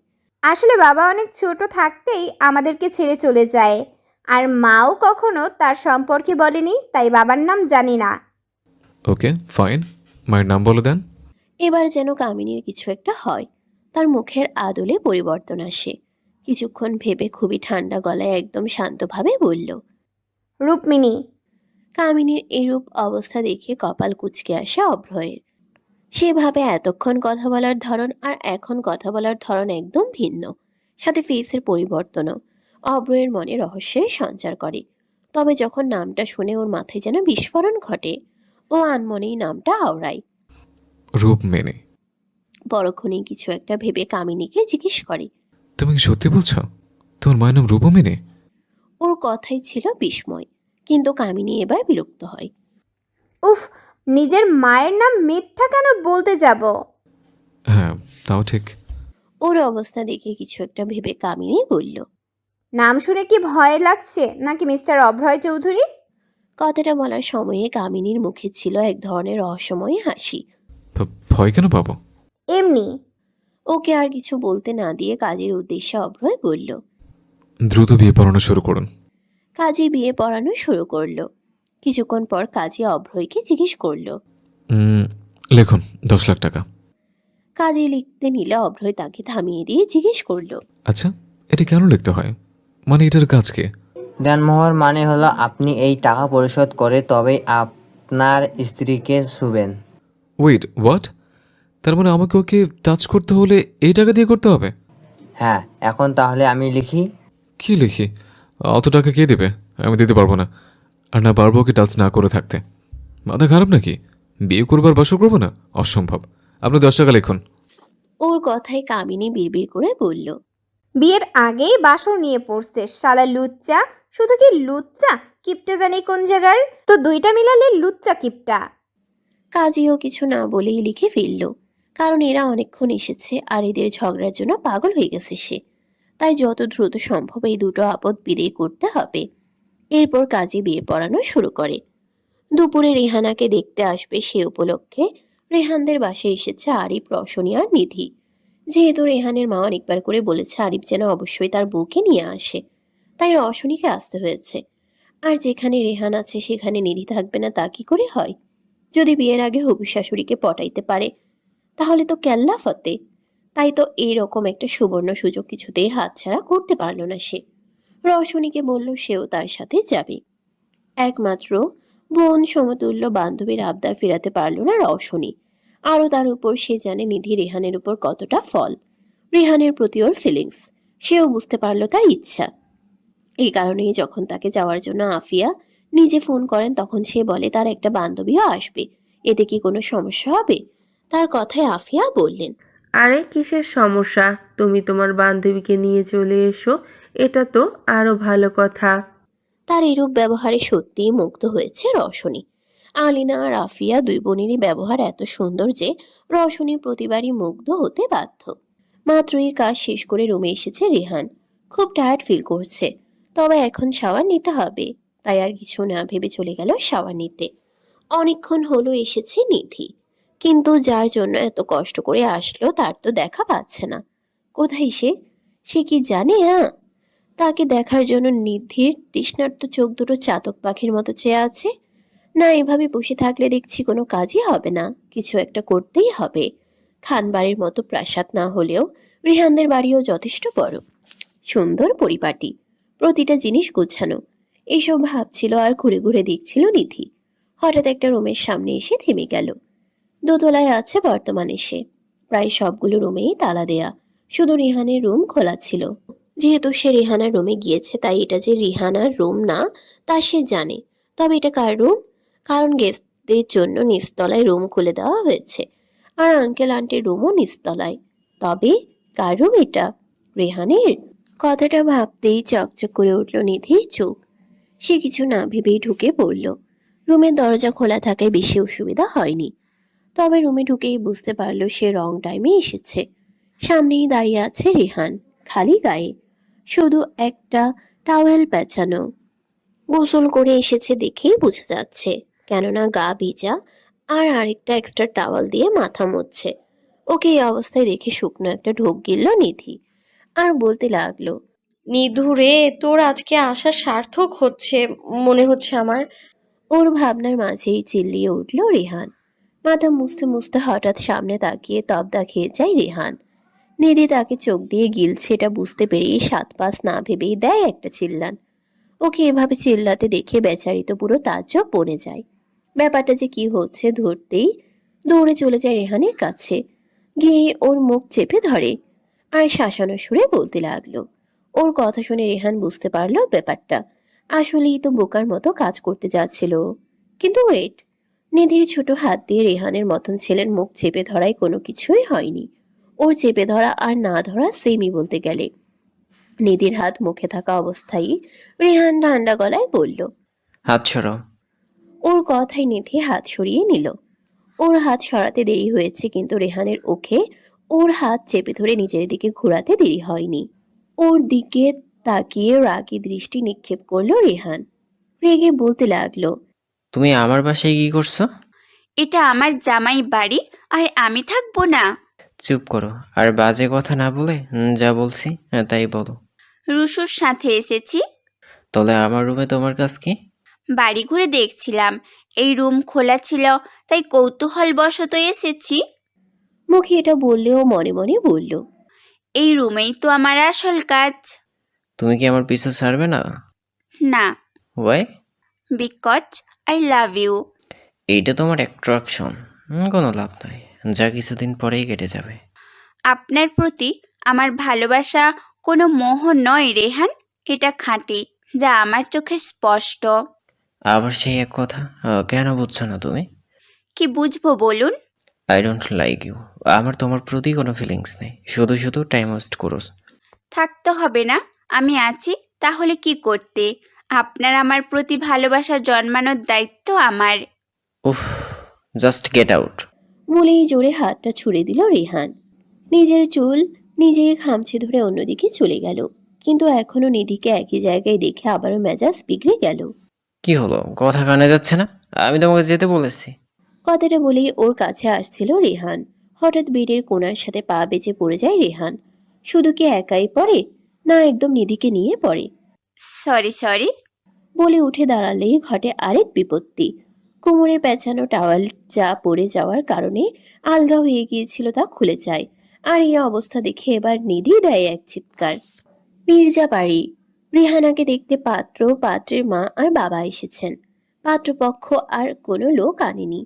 আসলে বাবা অনেক ছোট থাকতেই আমাদেরকে ছেড়ে চলে যায়, আর মাও কখনো তার সম্পর্কে বলেনি, তাই বাবার নাম জানি না। ওকে ফাইন, মায়ের নাম বলে দেন। এবার যেন কামিনীর কিছু একটা হয়। তার মুখের আদলে পরিবর্তন আসে। কিছুক্ষণ ভেবে খুবই ঠান্ডা গলায় একদম শান্তভাবে বলল, রুক্মিণী। কামিনীর এরূপ অবস্থা দেখে কপাল কুঁচকে আসে অভ্রয়ের। সেভাবে এতক্ষণ কথা বলার ধরন আর এখন কথা বলার ধরন একদম ভিন্ন, সাথে ফেসের পরিবর্তনও অভ্রয়ের মনে রহস্যের সঞ্চার করে। তবে যখন নামটা শুনে ওর মাথায় যেন বিস্ফোরণ ঘটে, ও আনমনেই নামটা আওড়ায়। রূপমেনি। পরক্ষণে কিছু একটা ভেবে কামিনীকে জিজ্ঞেস করে, তুমি কি সত্যি বলছো তোমার মায়ের নাম রূপমেনি? ওর কথাই ছিল বিস্ময়, কিন্তু কামিনী এবার বিরক্ত হয়। উফ, নিজের মায়ের নাম মিথ্যা কেন বলতে যাব? হ্যাঁ, তাও ঠিক। ওর অবস্থা দেখে কিছু একটা ভেবে কামিনী বলল, নাম শুনে কি ভয় লাগছে নাকি মিস্টার অভ্রয় চৌধুরী? কথাটা বলার সময়ে কামিনীর মুখে ছিল এক ধরনের রহস্যময় হাসি। ভয় কেন পাবো? এমনি। ওকে আর কিছু বলতে না দিয়ে কাজের উদ্দেশ্যে অভ্রয় বলল, দ্রুত বিয়ে পড়ানো শুরু করুন। কাজে বিয়ে পড়ানো শুরু করলো। কিছুক্ষণ পর কাজে অভ্রয়কে জিজ্ঞেস করলো, লিখুন 10 লাখ টাকা। কাজে লিখতে নিলে অভ্রয় তাকে থামিয়ে দিয়ে জিজ্ঞেস করলো, আচ্ছা, এটা কেন লিখতে হয়? মানে এটার কাজ কি? দেনমোহর মানে হলো আপনি এই টাকা পরিশোধ করে তবেই আপনার স্ত্রীকে ছুবেন। Wait, what? তার মানে আমাকে ওকে টাচ করতে হলে এই টাকা দিয়ে করতে হবে? হ্যাঁ, এখন তাহলে আমি লিখি। কি লিখি? অত টাকা কে দেবে? আমি দিতে পারবো না। আর না পারবো ওকে টাচ না করে থাকতে। মাথা খারাপ নাকি? বিয়ে করবার বাসর করবো না? অসম্ভব। আপনি 10 টাকা লিখুন। ওর কথায় কামিনী বিড়বিড় করে বলল, বিয়ের আগেই বাসর নিয়ে পড়ছে শালা লুচ্চা। শুধু কি লুচ্চা, কিপটা জানি কোন জায়গার। তো দুইটা মিলালে লুচ্চা কিপটা। কাজেও কিছু না বলেই লিখে ফেলল। কারণ এরা অনেকক্ষণ এসেছে আর এদের ঝগড়ার জন্য পাগল হয়ে গেছে সে। তাই যত দ্রুত সম্ভব এই দুটো আপদ বিদেয় করতে হবে। এরপর কাজে বিয়ে পড়ানো শুরু করে। দুপুরে রেহানাকে দেখতে আসবে সে উপলক্ষে রেহানদের বাসায় এসেছে আরিফ, রশনি আর নিধি। যেহেতু রেহানের মা অনেকবার করে বলেছে আরিফ যেন অবশ্যই তার বউকে নিয়ে আসে, তাই রশনিকে আসতে হয়েছে। আর যেখানে রেহান আছে সেখানে নিধি থাকবে না তা কি করে হয়? যদি বিয়ের আগে হবু শাশুড়িকে পটাইতে পারে তাহলে তো কেল্লা ফতে। তাই তো এইরকম একটা সুবর্ণ সুযোগ কিছুতেই হাতছাড়া করতে পারল না সে। রশনিকে বলল সেও তার সাথে যাবে। একমাত্র বোন সমতুল্য বান্ধবীর আবদার ফেরাতে পারল না রশনি। আরও তার উপর সে জানে নিধি রেহানের উপর কতটা ফল, রেহানের প্রতি ওর ফিলিংস। সেও বুঝতে পারল তার ইচ্ছা। এই কারণেই যখন তাকে যাওয়ার জন্য আফিয়া নিজে ফোন করেন তখন সে বলে তার একটা বান্ধবীও আসবে। এতে কি কোনো সমস্যা হবে? তার কথায় আফিয়া বললেন, আরে কিসের সমস্যা, তুমি তোমার বান্ধবীকে নিয়ে চলে এসো, এটা তো আরো ভালো কথা। তার এরূপ ব্যবহারে সত্যিই মুগ্ধ হয়েছে রশনি। আলিনা আর আফিয়া দুই বোনেরই ব্যবহার এত সুন্দর যে রশনি প্রতিবারই মুগ্ধ হতে বাধ্য। মাত্রই কাজ শেষ করে রুমে এসেছে রেহান। খুব টায়ার্ড ফিল করছে, তবে এখন শাওয়ার নিতে হবে। তাই আর কিছু না ভেবে চলে গেল শাওয়ার নিতে। অনেকক্ষণ হলো এসেছে নিধি, কিন্তু যার জন্য এত কষ্ট করে আসলো তার তো দেখা পাচ্ছে না। কোথায় সে? সে কি জানে? তাকে দেখার জন্য নিধির তৃষ্ণার্ত চোখ দুটো চাতক পাখির মতো চেয়ে আছে। না, এভাবে বসে থাকলে দেখছি কোনো কাজই হবে না, কিছু একটা করতেই হবে। খানবাড়ির মতো প্রাসাদ না হলেও রেহানদের বাড়িও যথেষ্ট বড়, সুন্দর পরিপাটি, প্রতিটা জিনিস গোছানো। এসব ভাবছিল আর ঘুরে ঘুরে দেখছিল নিধি। হঠাৎ একটা রুমের সামনে এসে থেমে গেল। দোতলায় আছে বর্তমানে সে। প্রায় সবগুলো রুমেই তালা দেয়া, শুধু রিহানের রুম খোলা ছিল। যেহেতু সে রিহানার রুমে গিয়েছে, তাই এটা যে রিহানার রুম না তা সে জানে। তবে এটা কার রুম? কারণ গেস্টদের জন্য নিচতলায় রুম খুলে দেওয়া হয়েছে, আর আঙ্কেল আন্টির রুমও নিচতলায়। তবে কার রুম এটা? রেহানের? কথাটা ভাবতেই চকচক করে উঠল নিধির চোখ। সে কিছু না ভেবেই ঢুকে পড়ল। রুমের দরজা খোলা থাকায় বেশি অসুবিধা হয়নি। তবে রুমে ঢুকেই বুঝতে পারল সে রং টাইমে এসেছে। সামনেই দাঁড়িয়ে আছে রেহান, খালি গায়ে, শুধু একটা টাওয়েল পেঁচানো। গোসল করে এসেছে দেখেই বোঝা যাচ্ছে, কেননা গা ভিজা আর আরেকটা এক্সট্রা টাওয়াল দিয়ে মাথা মুছছে। ওকে এই অবস্থায় দেখে শুকনো একটা ঢোক গিলল নিধি, আর বলতে লাগলো, নিধু রে, তোর আজকে আসা সার্থক হচ্ছে মনে হচ্ছে আমার। ওর ভাবনার মাঝেই চিল্লিয়ে উঠল রেহান। মাথা মুছতে মুছতে হঠাৎ সামনে তাকিয়ে তবদা খেয়ে যায় রেহান। নিধি তাকে চোখ দিয়ে গিলছে এটা বুঝতে পেরেই সাত পাঁচ না ভেবেই দেয় একটা চিল্লান। ওকে এভাবে চিল্লাতে দেখে বেচারি তো পুরো তাজ্জব বনে যায়। ব্যাপারটা যে কি হচ্ছে ধরতেই দৌড়ে চলে যায় রেহানের কাছে, গিয়ে ওর মুখ চেপে ধরে আর শাসানো সুরে বলতে লাগলো। ওর কথা শুনে রেহান বুঝতে পারলো ব্যাপারটা আসলেই তো বোকার মতো কাজ করতে যাচ্ছিল ও। কিন্তু ওয়েট, নিধির ছোট হাত দিয়ে রেহানের মতন ছেলের মুখ চেপে ধরায় কোনো কিছুই হয়নি। ওর চেপে ধরা আর না ধরা সেমই বলতে গেলে। নিধির হাত মুখে থাকা অবস্থায় রেহান ঠান্ডা গলায় বলল, হাত সরাও। ওর কথায় নিধি হাত সরিয়ে নিল। ওর হাত সরাতে দেরি হয়েছে, কিন্তু রেহানের ওকে ওর হাত চেপে ধরে নিজের দিকে ঘোরাতে দেরি হয়নি। ওর দিকে তাকিয়ে রাগী দৃষ্টি নিক্ষেপ করলো রেহান। রেগে বলতে লাগলো, তুমি আমার বাসায় কি করছো? এটা আমার জামাই বাড়ি, আর আমি থাকবো না? চুপ করো, আর বাজে কথা না বলে যা বলছি তাই বলো। রুশুর সাথে এসেছি। তাহলে আমার রুমে তোমার কাজ কি? বাড়ি ঘুরে দেখছিলাম, এই রুম খোলা ছিল, তাই কৌতূহলবশত এসেছি। মুখে এটা বললেও মনে মনে বলল, এই রুমেই তো আমার আসল কাজ। তুমি কি আমার পিছু ছাড়বে না? না, why? Because I love you. এইটা তোমার অ্যাট্রাকশন, কোনো লাভ নাই, যা কিছুদিন পরেই কেটে যাবে। আপনার প্রতি আমার ভালোবাসা কোনো মোহ নয় রেহান, এটা খাঁটি, যা আমার চোখে স্পষ্ট। আবার সেই এক কথা, কেন বুঝছো না তুমি? কি বুঝবো বলুন? I don't like you. আমার তোমার প্রতি কোনো ফিলিংস নেই, শুধু শুধু টাইম ওয়েস্ট করোস। থাকতে হবে না, আমি আছি, তাহলে কি করতে? আপনার আমার প্রতি ভালোবাসা জন্মানোর দায়িত্ব আমার। উফ, জাস্ট গেট আউট। বলেই জোরে হাতটা ছুড়ে দিল রেহান। নিজের চুল নিজেই খামচে ধরে অন্যদিকে চলে গেল, কিন্তু এখনো নিধিকে একই জায়গায় দেখে আবারও মেজাজ বিগড়ে গেল। কি হলো, কথা কানে যাচ্ছে না? আমি তোমাকে যেতে বলেছি। কথাটা বলেই ওর কাছে আসছিল রেহান। হঠাৎ বেডের কোণার সাথে পা বেঁচে পড়ে যায় রেহান। শুধু কি একাই পড়ে, না একদম নিধিকে নিয়ে পড়ে? সরি সরি বলে উঠে দাঁড়ালেই ঘটে আরেক বিপত্তি। কোমরে পেঁচানো টাওয়াল যা পড়ে যাওয়ার কারণে আলগা হয়ে গিয়েছিল তা খুলে যায়, আর এই অবস্থা দেখে এবার নিধি দেয় এক চিৎকার। মির্জা বাড়ি। রেহানাকে দেখতে পাত্র, পাত্রের মা আর বাবা এসেছেন। পাত্রপক্ষ আর কোনো লোক আনেনি,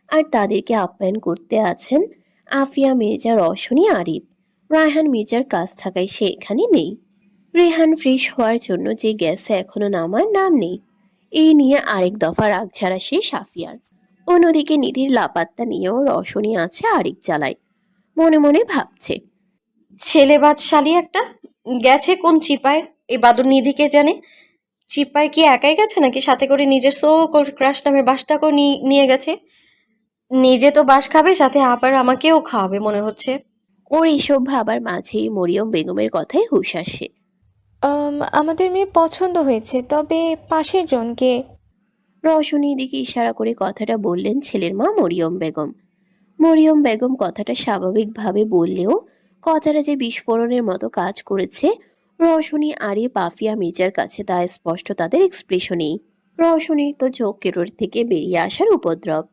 আর তাদেরকে আপ্যায়ন করতে আছেন আফিয়া মির্জা, রশনি, আরিফ। রায়হান মির্জার কাজ থাকায় সে এখানে নেই। রেহান ফ্রেশ হওয়ার জন্য যে গেছে এখনো নামার নাম নেই। এই নিয়ে আরেক দফা রাগ ছাড়া সে সাফিয়ার। অন্যদিকে নিধির লাপাত্তা নিয়েও রশনি আছে আরেক জ্বালায়। মনে মনে ভাবছে, ছেলে বাদশালী একটা, গেছে কোন চিপায়? এই বাদর নিধিকে জানে। চিপায় কি একাই গেছে, নাকি সাথে করে নিজের সো ক্রাশ নামের বাসটাকেও নিয়ে গেছে? নিজে তো বাস খাবে, সাথে আবার আমাকেও খাওয়াবে মনে হচ্ছে। ওর এইসব ভাবার মাঝেই মরিয়ম বেগমের কথায় হুঁশ আসে। আমাদের মেয়ে পছন্দ হয়েছে, তবে পাশের জনকে। রশনির দিকে ইশারা করে কথাটা বললেন ছেলের মা মরিয়ম বেগম। মরিয়ম বেগম কথাটা স্বাভাবিকভাবে বললেও কথাটা যে বিস্ফোরণের মতো কাজ করেছে রশনি আরে পাফিয়া মির্জার কাছে তা স্পষ্ট তাদের এক্সপ্রেশনেই। রশনির তো চোখ কেটোর থেকে বেরিয়ে আসার উপদ্রব।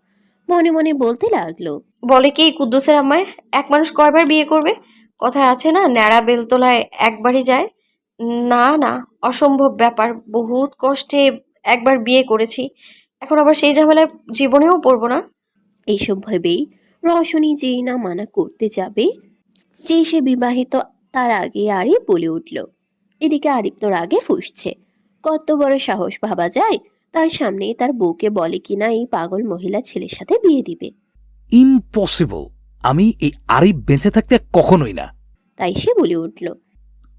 মনে মনে বলতে লাগলো, বলে কি কুদ্দুসের আমায়, এক মানুষ কয়বার বিয়ে করবে? কথায় আছে না, ন্যাড়া বেলতলায় একবারই যায়। না না, অসম্ভব ব্যাপার। বহুত কষ্টে একবার বিয়ে করেছি, এখন আবার সেই ঝামেলায় জীবনেও পড়বো না। এইসব ভেবেই রশনি যেই না মানা করতে যাবে যে সে বিবাহিত, তার আগে আরিফ বলে উঠল। এদিকে আরিফ তো রাগে ফুঁসছে। কত বড় সাহস ভাবা যায়, তার সামনে তার বউকে বলে কিনা এই পাগল মহিলা ছেলের সাথে বিয়ে দিবে। ইম্পসিবল, আমি এই আরিফ বেঁচে থাকতে কখনোই না। তাই সে বলে উঠল,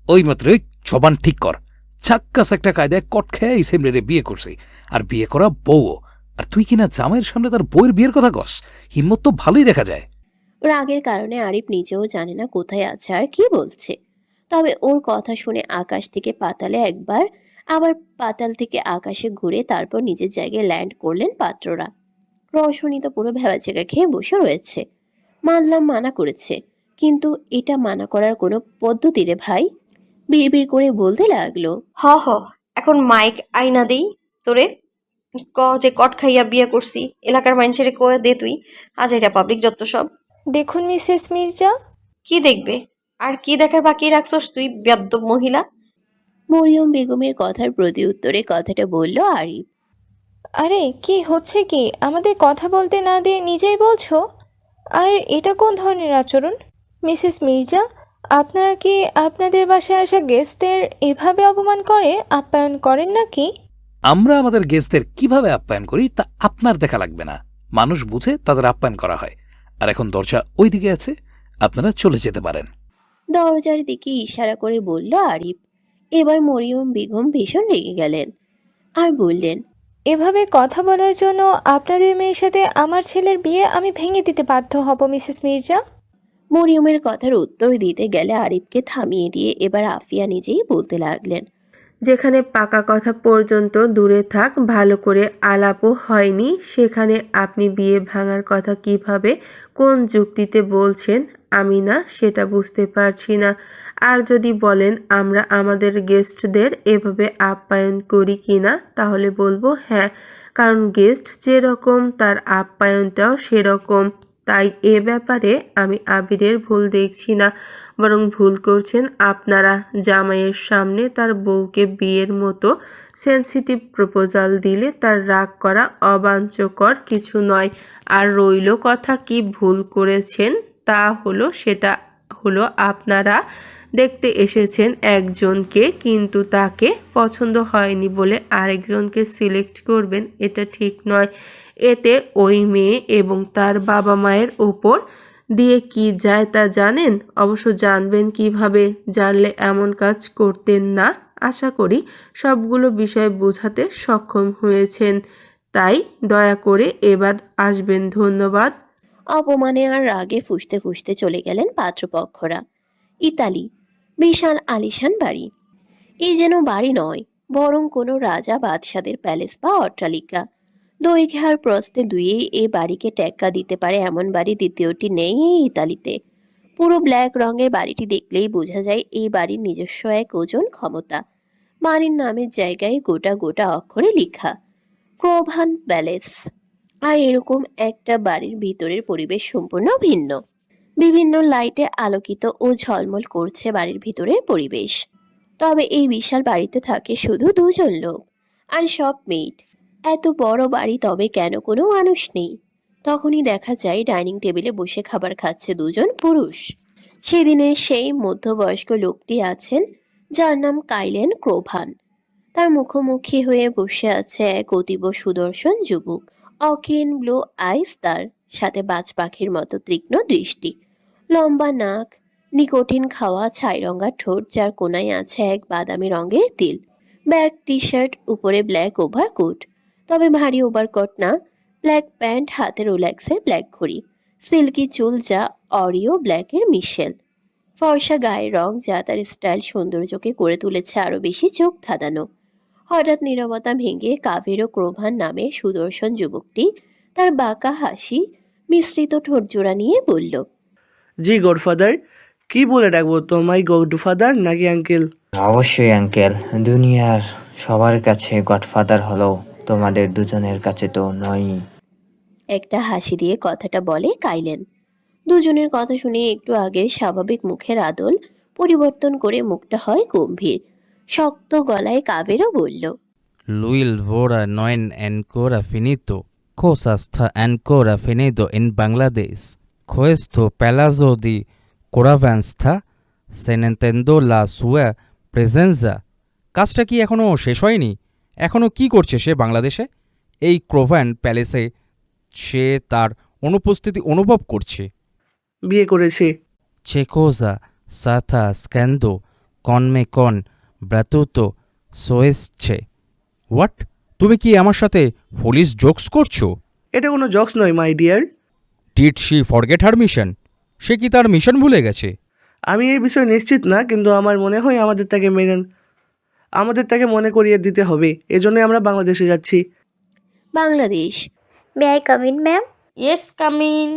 ওই মাত্র জবান ঠিক কর। ছাক্কাস একটা কায়দায় কট খেয়ে এই সেমরে বিয়ে করছি, আর বিয়ে করা বউও। আর তুই কিনা জামাইয়ের সামনে তার বউয়ের বিয়ের কথা কস, হিম্মত তো ভালোই দেখা যায়। রাগের কারণে আরিফ নিজেও জানে না কোথায় আছে আর কি বলছে। তবে ওর কথা শুনে আকাশ থেকে পাতালে একবার, আবার পাতাল থেকে আকাশে ঘুরে তারপর নিজের জায়গায় ল্যান্ড করলেন পাত্ররা। রশনি তো পুরো ভেবাচেকা খেয়ে বসে রয়েছে। মানলাম মানা করেছে, কিন্তু এটা মানা করার কোনো পদ্ধতি রে ভাই? বিড়বিড় করে বলতে লাগলো, হ এখন মাইক আইনা দেই তোরে, ক যে কট খাইয়া বিয়ে করছি, এলাকার মানুষের কয়ে দে তুই। আজ এটা পাবলিক যত সব। দেখুন মিসেস মির্জা। কি দেখবে? আর কি দেখার বাকি রাখছস তুই বেয়াদ্দব মহিলা? মরিয়ম বেগমের কথার প্রতি উত্তরে কথাটা বলল আরিফ। আরে কি হচ্ছে কি? আমাদের কথা বলতে না দিয়ে নিজেই বলছো? আর এটা কোন ধরনের আচরণ? মিসেস মির্জা, আপনারা কি আপনাদের বাসায় আসা গেস্টদের এভাবে অপমান করে আপ্যায়ন করেন নাকি? আমরা আমাদের গেস্টদের কিভাবে আপ্যায়ন করি তা আপনার দেখা লাগবে না। মানুষ বুঝে তাদের আপ্যায়ন করা হয়। আর এখন দরজা ওই দিকে আছে, আপনারা চলে যেতে পারেন। দরজার দিকে ইশারা করে বলল আরিফ। এবার মরিয়ম বেগম ভীষণ রেগে গেলেন আর বললেন, এভাবে কথা বলার জন্য আপনাদের মেয়ের সাথে আমার ছেলের বিয়ে আমি ভেঙে দিতে বাধ্য হব মিসেস মির্জা। মরিয়মের কথার উত্তর দিতে গেলে আরিফকে থামিয়ে দিয়ে এবার আফিয়া নিজেই বলতে লাগলেন, যেখানে পাকা কথা পর্যন্ত দূরে থাক, ভালো করে আলাপও হয়নি, সেখানে আপনি বিয়ে ভাঙার কথা কিভাবে, কোন যুক্তিতে বলছেন আমি না সেটা বুঝতে পারছি না। আর যদি বলেন আমরা আমাদের গেস্টদের এভাবে আপ্যায়ন করি কি না, তাহলে বলবো হ্যাঁ, কারণ গেস্ট যেরকম তার আপ্যায়নটাও সেরকম। তাই এ ব্যাপারে আমি আবিরের ভুল দেখছি না, বরং ভুল করছেন আপনারা। জামাইয়ের সামনে তার বউকে বিয়ের মতো সেনসিটিভ প্রপোজাল দিলে তার রাগ করা অবাঞ্ছকর কিছু নয়। আর রইল কথা কি ভুল করেছেন, তা হলো সেটা হলো আপনারা দেখতে এসেছেন একজনকে, কিন্তু তাকে পছন্দ হয়নি বলে আরেকজনকে সিলেক্ট করবেন, এটা ঠিক নয়। এতে ওই মেয়ে এবং তার বাবা মায়ের ওপর দিয়ে কি যায় তা জানেন? অবশ্য জানবেন কিভাবে? জানলে এমন কাজ করতেন না। আশা করি সবগুলো বিষয় বোঝাতে সক্ষম হয়েছেন, তাই দয়া করে এবার আসবেন। ধন্যবাদ। অপমানে আর রাগে ফুঁসতে ফুঁসতে চলে গেলেন পাত্রপক্ষরা। ইতালি, বিশাল আলিশান বাড়ি। এই যেন বাড়ি নয়, বরং কোনো রাজা বাদশাদের প্যালেস বা অট্টালিকা। দৈর্ঘ্যে আর প্রস্থে দুইয়েই এই বাড়িকে টেক্কা দিতে পারে এমন বাড়ি দ্বিতীয়টি নেই এই ইতালিতে। পুরো ব্ল্যাক রঙের বাড়িটি দেখলেই বোঝা যায় এই বাড়ির নিজস্ব এক ওজন ক্ষমতা। বাড়ির নামের জায়গায় গোটা গোটা অক্ষরে লেখা ক্রোভান প্যালেস। আর এরকম একটা বাড়ির ভিতরের পরিবেশ সম্পূর্ণ ভিন্ন। বিভিন্ন লাইটে আলোকিত ও ঝলমল করছে বাড়ির ভিতরের পরিবেশ। তবে এই বিশাল বাড়িতে থাকে শুধু দুজন লোক, আর সব মেইড। এত বড় বাড়ি, তবে কেন কোনো মানুষ নেই? তখনই দেখা যায় ডাইনিং টেবিলে বসে খাবার খাচ্ছে দুজন পুরুষ। সেদিনের সেই মধ্যবয়স্ক লোকটি আছেন যার নাম কাইলেন ক্রোভান। তার মুখোমুখি হয়ে বসে আছে এক অতীব সুদর্শন যুবক। অকিন ব্লু আইস, তার সাথে বাজ পাখির মতো তীক্ষ্ণ দৃষ্টি, লম্বা নাক, নিকোটিন খাওয়া ছাইরঙা ঠোঁট, যার কোনায় আছে এক বাদামি রঙের তিল। ব্ল্যাক টি শার্ট, উপরে ব্ল্যাক ওভারকোট, তবে ভারী ওভারকোট না। ব্ল্যাক প্যান্ট, হাতে রোলেক্সের ব্ল্যাক ঘড়ি, সিল্কি চুল যা অরিও ব্ল্যাকের মিশেল, ফর্সা গায়ের রং যা তার স্টাইল সৌন্দর্যকে করে তুলেছে আরো বেশি চোখ ধাঁধানো। হঠাৎ নীরবতা ভেঙে কাভেরো ক্রোভান নামের সুদর্শন যুবকটি তার বাঁকা হাসি মিশ্রিত ঠোঁটজোড়া নিয়ে বলল, জি গডফাদার। কি বলে ডাকবো তোমায়, গডফাদার নাকি আঙ্কেল? অবশ্যই আঙ্কেল, দুনিয়ার সবার কাছে গডফাদার হলো, তোমাদের দুজনের কাছে তো নয়। একটা হাসি দিয়ে কথাটা বলে কাইলেন। দুজনের কথা শুনে একটু আগের স্বাভাবিক মুখের আদল পরিবর্তন করে মুখটা হয় গম্ভীর। শক্ত গলায় কাবেরও বলল, Luil vora noen ancora finito. Cosa sta ancora finito in Bangladesh? Questo palazzo di Coravansta se nintendo la sua presenza. কাজটা কি এখনো শেষ হয়নি? এখনো কি করছে সে বাংলাদেশে? এই ক্রোভ্যান প্যালেসে সে তার অনুপস্থিতি অনুভব করছে। বিয়ে করেছে। Che cosa sta scando con me con bratuto soesce? What? তুমি কি আমার সাথে পুলিশ জোকস করছো? এটা কোনো জক্স নয় my dear. Did she forget her mission? সে কি তার মিশন ভুলে গেছে? আমি এই বিষয়ে নিশ্চিত না, কিন্তু আমার মনে হয় আমাদের তাকে মনে করিয়ে দিতে হবে। এজন্যই আমরা বাংলাদেশে যাচ্ছি। Bangladesh. May I come in ma'am? Yes, come in.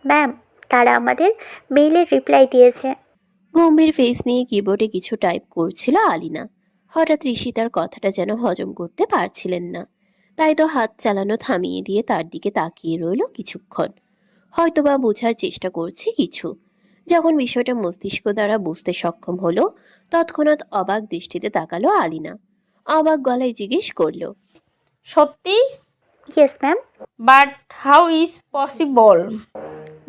Ma'am, তারা আমাদের মেইলের রিপ্লাই দিয়েছে। গম্ভীর ফেস নিয়ে কিবোর্ডে কিছু টাইপ করছিল আলিনা। হঠাৎ ঋষিতার কথাটা যেন হজম করতে পারছিলেন না, তাই তো হাত চালানো থামিয়ে দিয়ে তার দিকে তাকিয়ে রইল কিছুক্ষণ। হয়তোবা বোঝার চেষ্টা করছে কিছু। যখন বিষয়টা মস্তিষ্ক দ্বারা বুঝতে সক্ষম হলো, তৎক্ষণাৎ অবাক দৃষ্টিতে তাকালো আলিনা। অবাক গলায় জিজ্ঞেস করলো, সত্যি? Yes ma'am. But how is possible?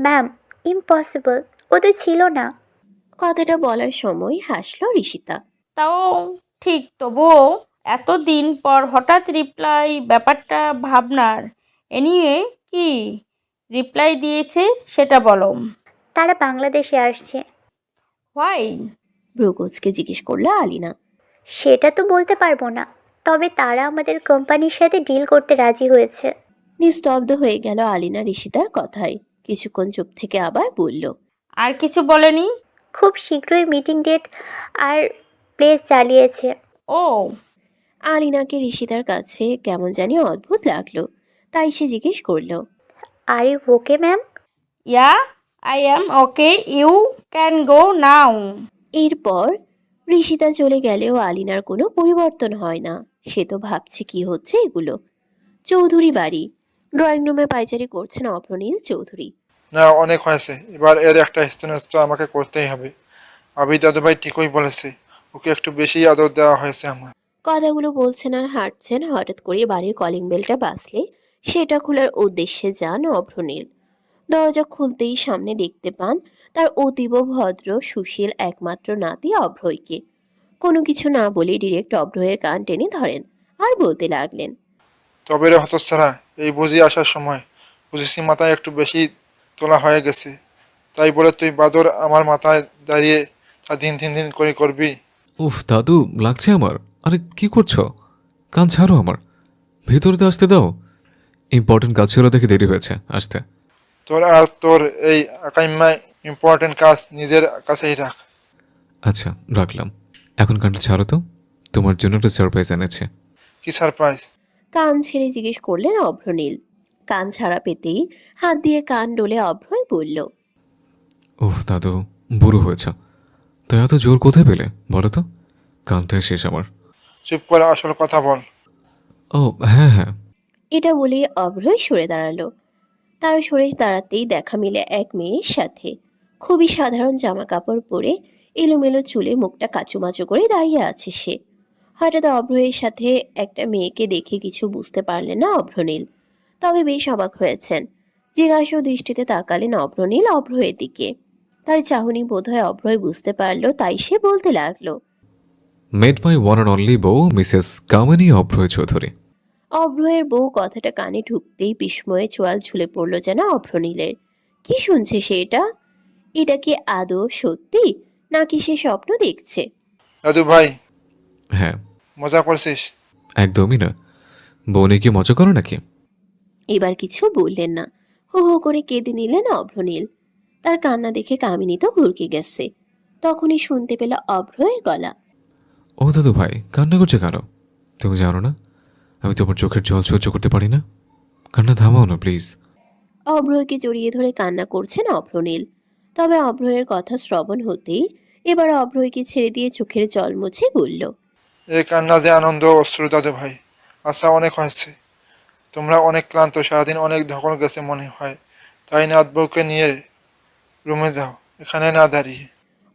Ma'am, impossible, ও তো ছিল না। কথাটা বলার সময় হাসলো ঋষিতা। তাও ঠিক, তবুও এতদিন পর হঠাৎ রিপ্লাই, ব্যাপারটা ভাবনার। এনিওয়ে, কি রিপ্লাই দিয়েছে সেটা বলো। তারা বাংলাদেশে আসছে। হোয়াই? ব্রুকোচকে জিজ্ঞেস করলো আলিনা। সেটা তো বলতে পারবো না, তবে তারা আমাদের কোম্পানির সাথে ডিল করতে রাজি হয়েছে। নিস্তব্ধ হয়ে গেল আলিনা ঋষিতার কথায়। কিছুক্ষণ চুপ থেকে আবার বলল, আর কিছু বলেনি? খুব শীঘ্রই মিটিং ডেট আর প্লেস চালিয়েছে। ও। আলিনাকে ঋষিতার কাছে কেমন জানি অদ্ভুত লাগলো, তাই সে জিজ্ঞেস করলো, are you okay ma'am? Yeah, I am okay, you can go now. এরপর ঋষিতা চলে গেলেও আলিনার কোনো পরিবর্তন হয় না। সে তো ভাবছে কি হচ্ছে এগুলো। চৌধুরী বাড়ি। ড্রয়িং রুমে পায়চারি করছেন অভ্রনীল চৌধুরী। না, অনেক হয়েছে, এবার এর একটা স্থানীয়ত্ব আমাকে করতেই হবে। আবি দাদু ভাই ঠিকই বলেছে, ওকে একটু বেশি আদর দেওয়া হয়েছে আমার। কথাগুলো বলছেন আর হাঁটছেন, হঠাৎ করে বাড়ির কলিং বেলটা বাজলে সেটা খোলার উদ্দেশ্যে যান অভ্রনীল। দরজা খুলতেই সামনে দেখতে পান তার অতীব ভদ্র সুশীল একমাত্র নাতি অভ্রয়কে। কোনো কিছু না বলে ডিরেক্ট অভ্রয়ের কান টেনে ধরেন আর বলতে লাগলেন, তবে রে হতচ্ছাড়া, এই বুঝি আসার সময় বুঝেছি মাথায় একটু বেশি তোলা হয়ে গেছে, তাই বলে তুই বাদর আমার মাথায় দাঁড়িয়ে তা দিন করে করবি? উফ দাদু, লাগছে আমার। আরে কি করছো? কান ছাড়ো আমার, ভেতরতে আসতে দাও। ইম্পর্টেন্ট কাজ ছিল দেখে দেরি হয়েছে আসতে। তোর এই আকাইম্মায় ইম্পর্টেন্ট কাজ নিজের কাছেই রাখ। আচ্ছা, রাখলাম। এখন কানটা ছাড়ো তো, তোমার জন্য একটা সারপ্রাইজ এনেছে। কি সারপ্রাইজ? কান ছেড়ে জিজ্ঞেস করলেন অভ্রনীল। কান ছাড়া পেতেই হাত দিয়ে কান ডলে অভ্রয় বলল, উফ দাদু, বুড়ো হয়েছ, তো এত জোর কোথায় পেলে বলো তো? কানটাই শেষ আমার। চুপ করে আসল কথা বল। ও হ্যাঁ হ্যাঁ। এটা বলে অভ্রয় সরে দাঁড়ালো। তার সরে দাঁড়াতেই দেখা মিলে এক মেয়ের সাথে। খুবই সাধারণ জামা কাপড় পরে এলোমেলো চুলে মুখটা কাচুমাচু করে দাঁড়িয়ে আছে সে। হঠাৎ অভ্রয়ের সাথে একটা মেয়েকে দেখে কিছু বুঝতে পারলেন না অভ্রনীল, তবে বেশ অবাক হয়েছেন। জিজ্ঞাসা দৃষ্টিতে তাকালেন অভ্রনীল অভ্রয়ের দিকে। তার চাহনি বোধহয় অভ্রয় বুঝতে পারলো, তাই সে বলতে লাগলো, made my one and only বউ মিসেস কামিনী অভ্রয় চৌধুরী। অভ্রয়ের বউ কথাটা কানে ঢুকতেই বিস্ময়ে চোয়াল ঝুলে পড়ল যেন অভ্রনীলের। কি শুনছে সে? এটা কি আদৌ সত্যি, নাকি সে স্বপ্ন দেখছে? দাদু ভাই। হ্যাঁ। মজা করছিস? একদমই না। বউ নিয়ে কি মজা করো নাকি? এবার কিছু বললেন না, হো হো করে কেঁদে নিলেন অভ্রনীল। তার কান্না দেখে কামিনী তো হুড়কে গেছে। তখনই শুনতে পেল অভ্রয়ের গলা, ও দাদু ভাই, কান্না করছে কেন? তুমি জানো না আমি তোমার চোখের জল সহ্য করতে পারি না? কান্না থামাও না প্লিজ। অভ্রয়কে জড়িয়ে ধরে কান্না করছেন অভ্রনীল। তবে অভ্রয়ের কথা শ্রবণ হতেই এবার অভ্রয়কে ছেড়ে দিয়ে চোখের জল মুছে বলল, এই কান্না যে আনন্দ অশ্রু দাদু ভাই। আচ্ছা, অনেক হয়েছে, তোমরা অনেক ক্লান্ত, সারাদিন অনেক ধকল গেছে মনে হয়, তাই নাত বউকে নিয়ে রুমে যাও, এখানে না দাঁড়িয়ে।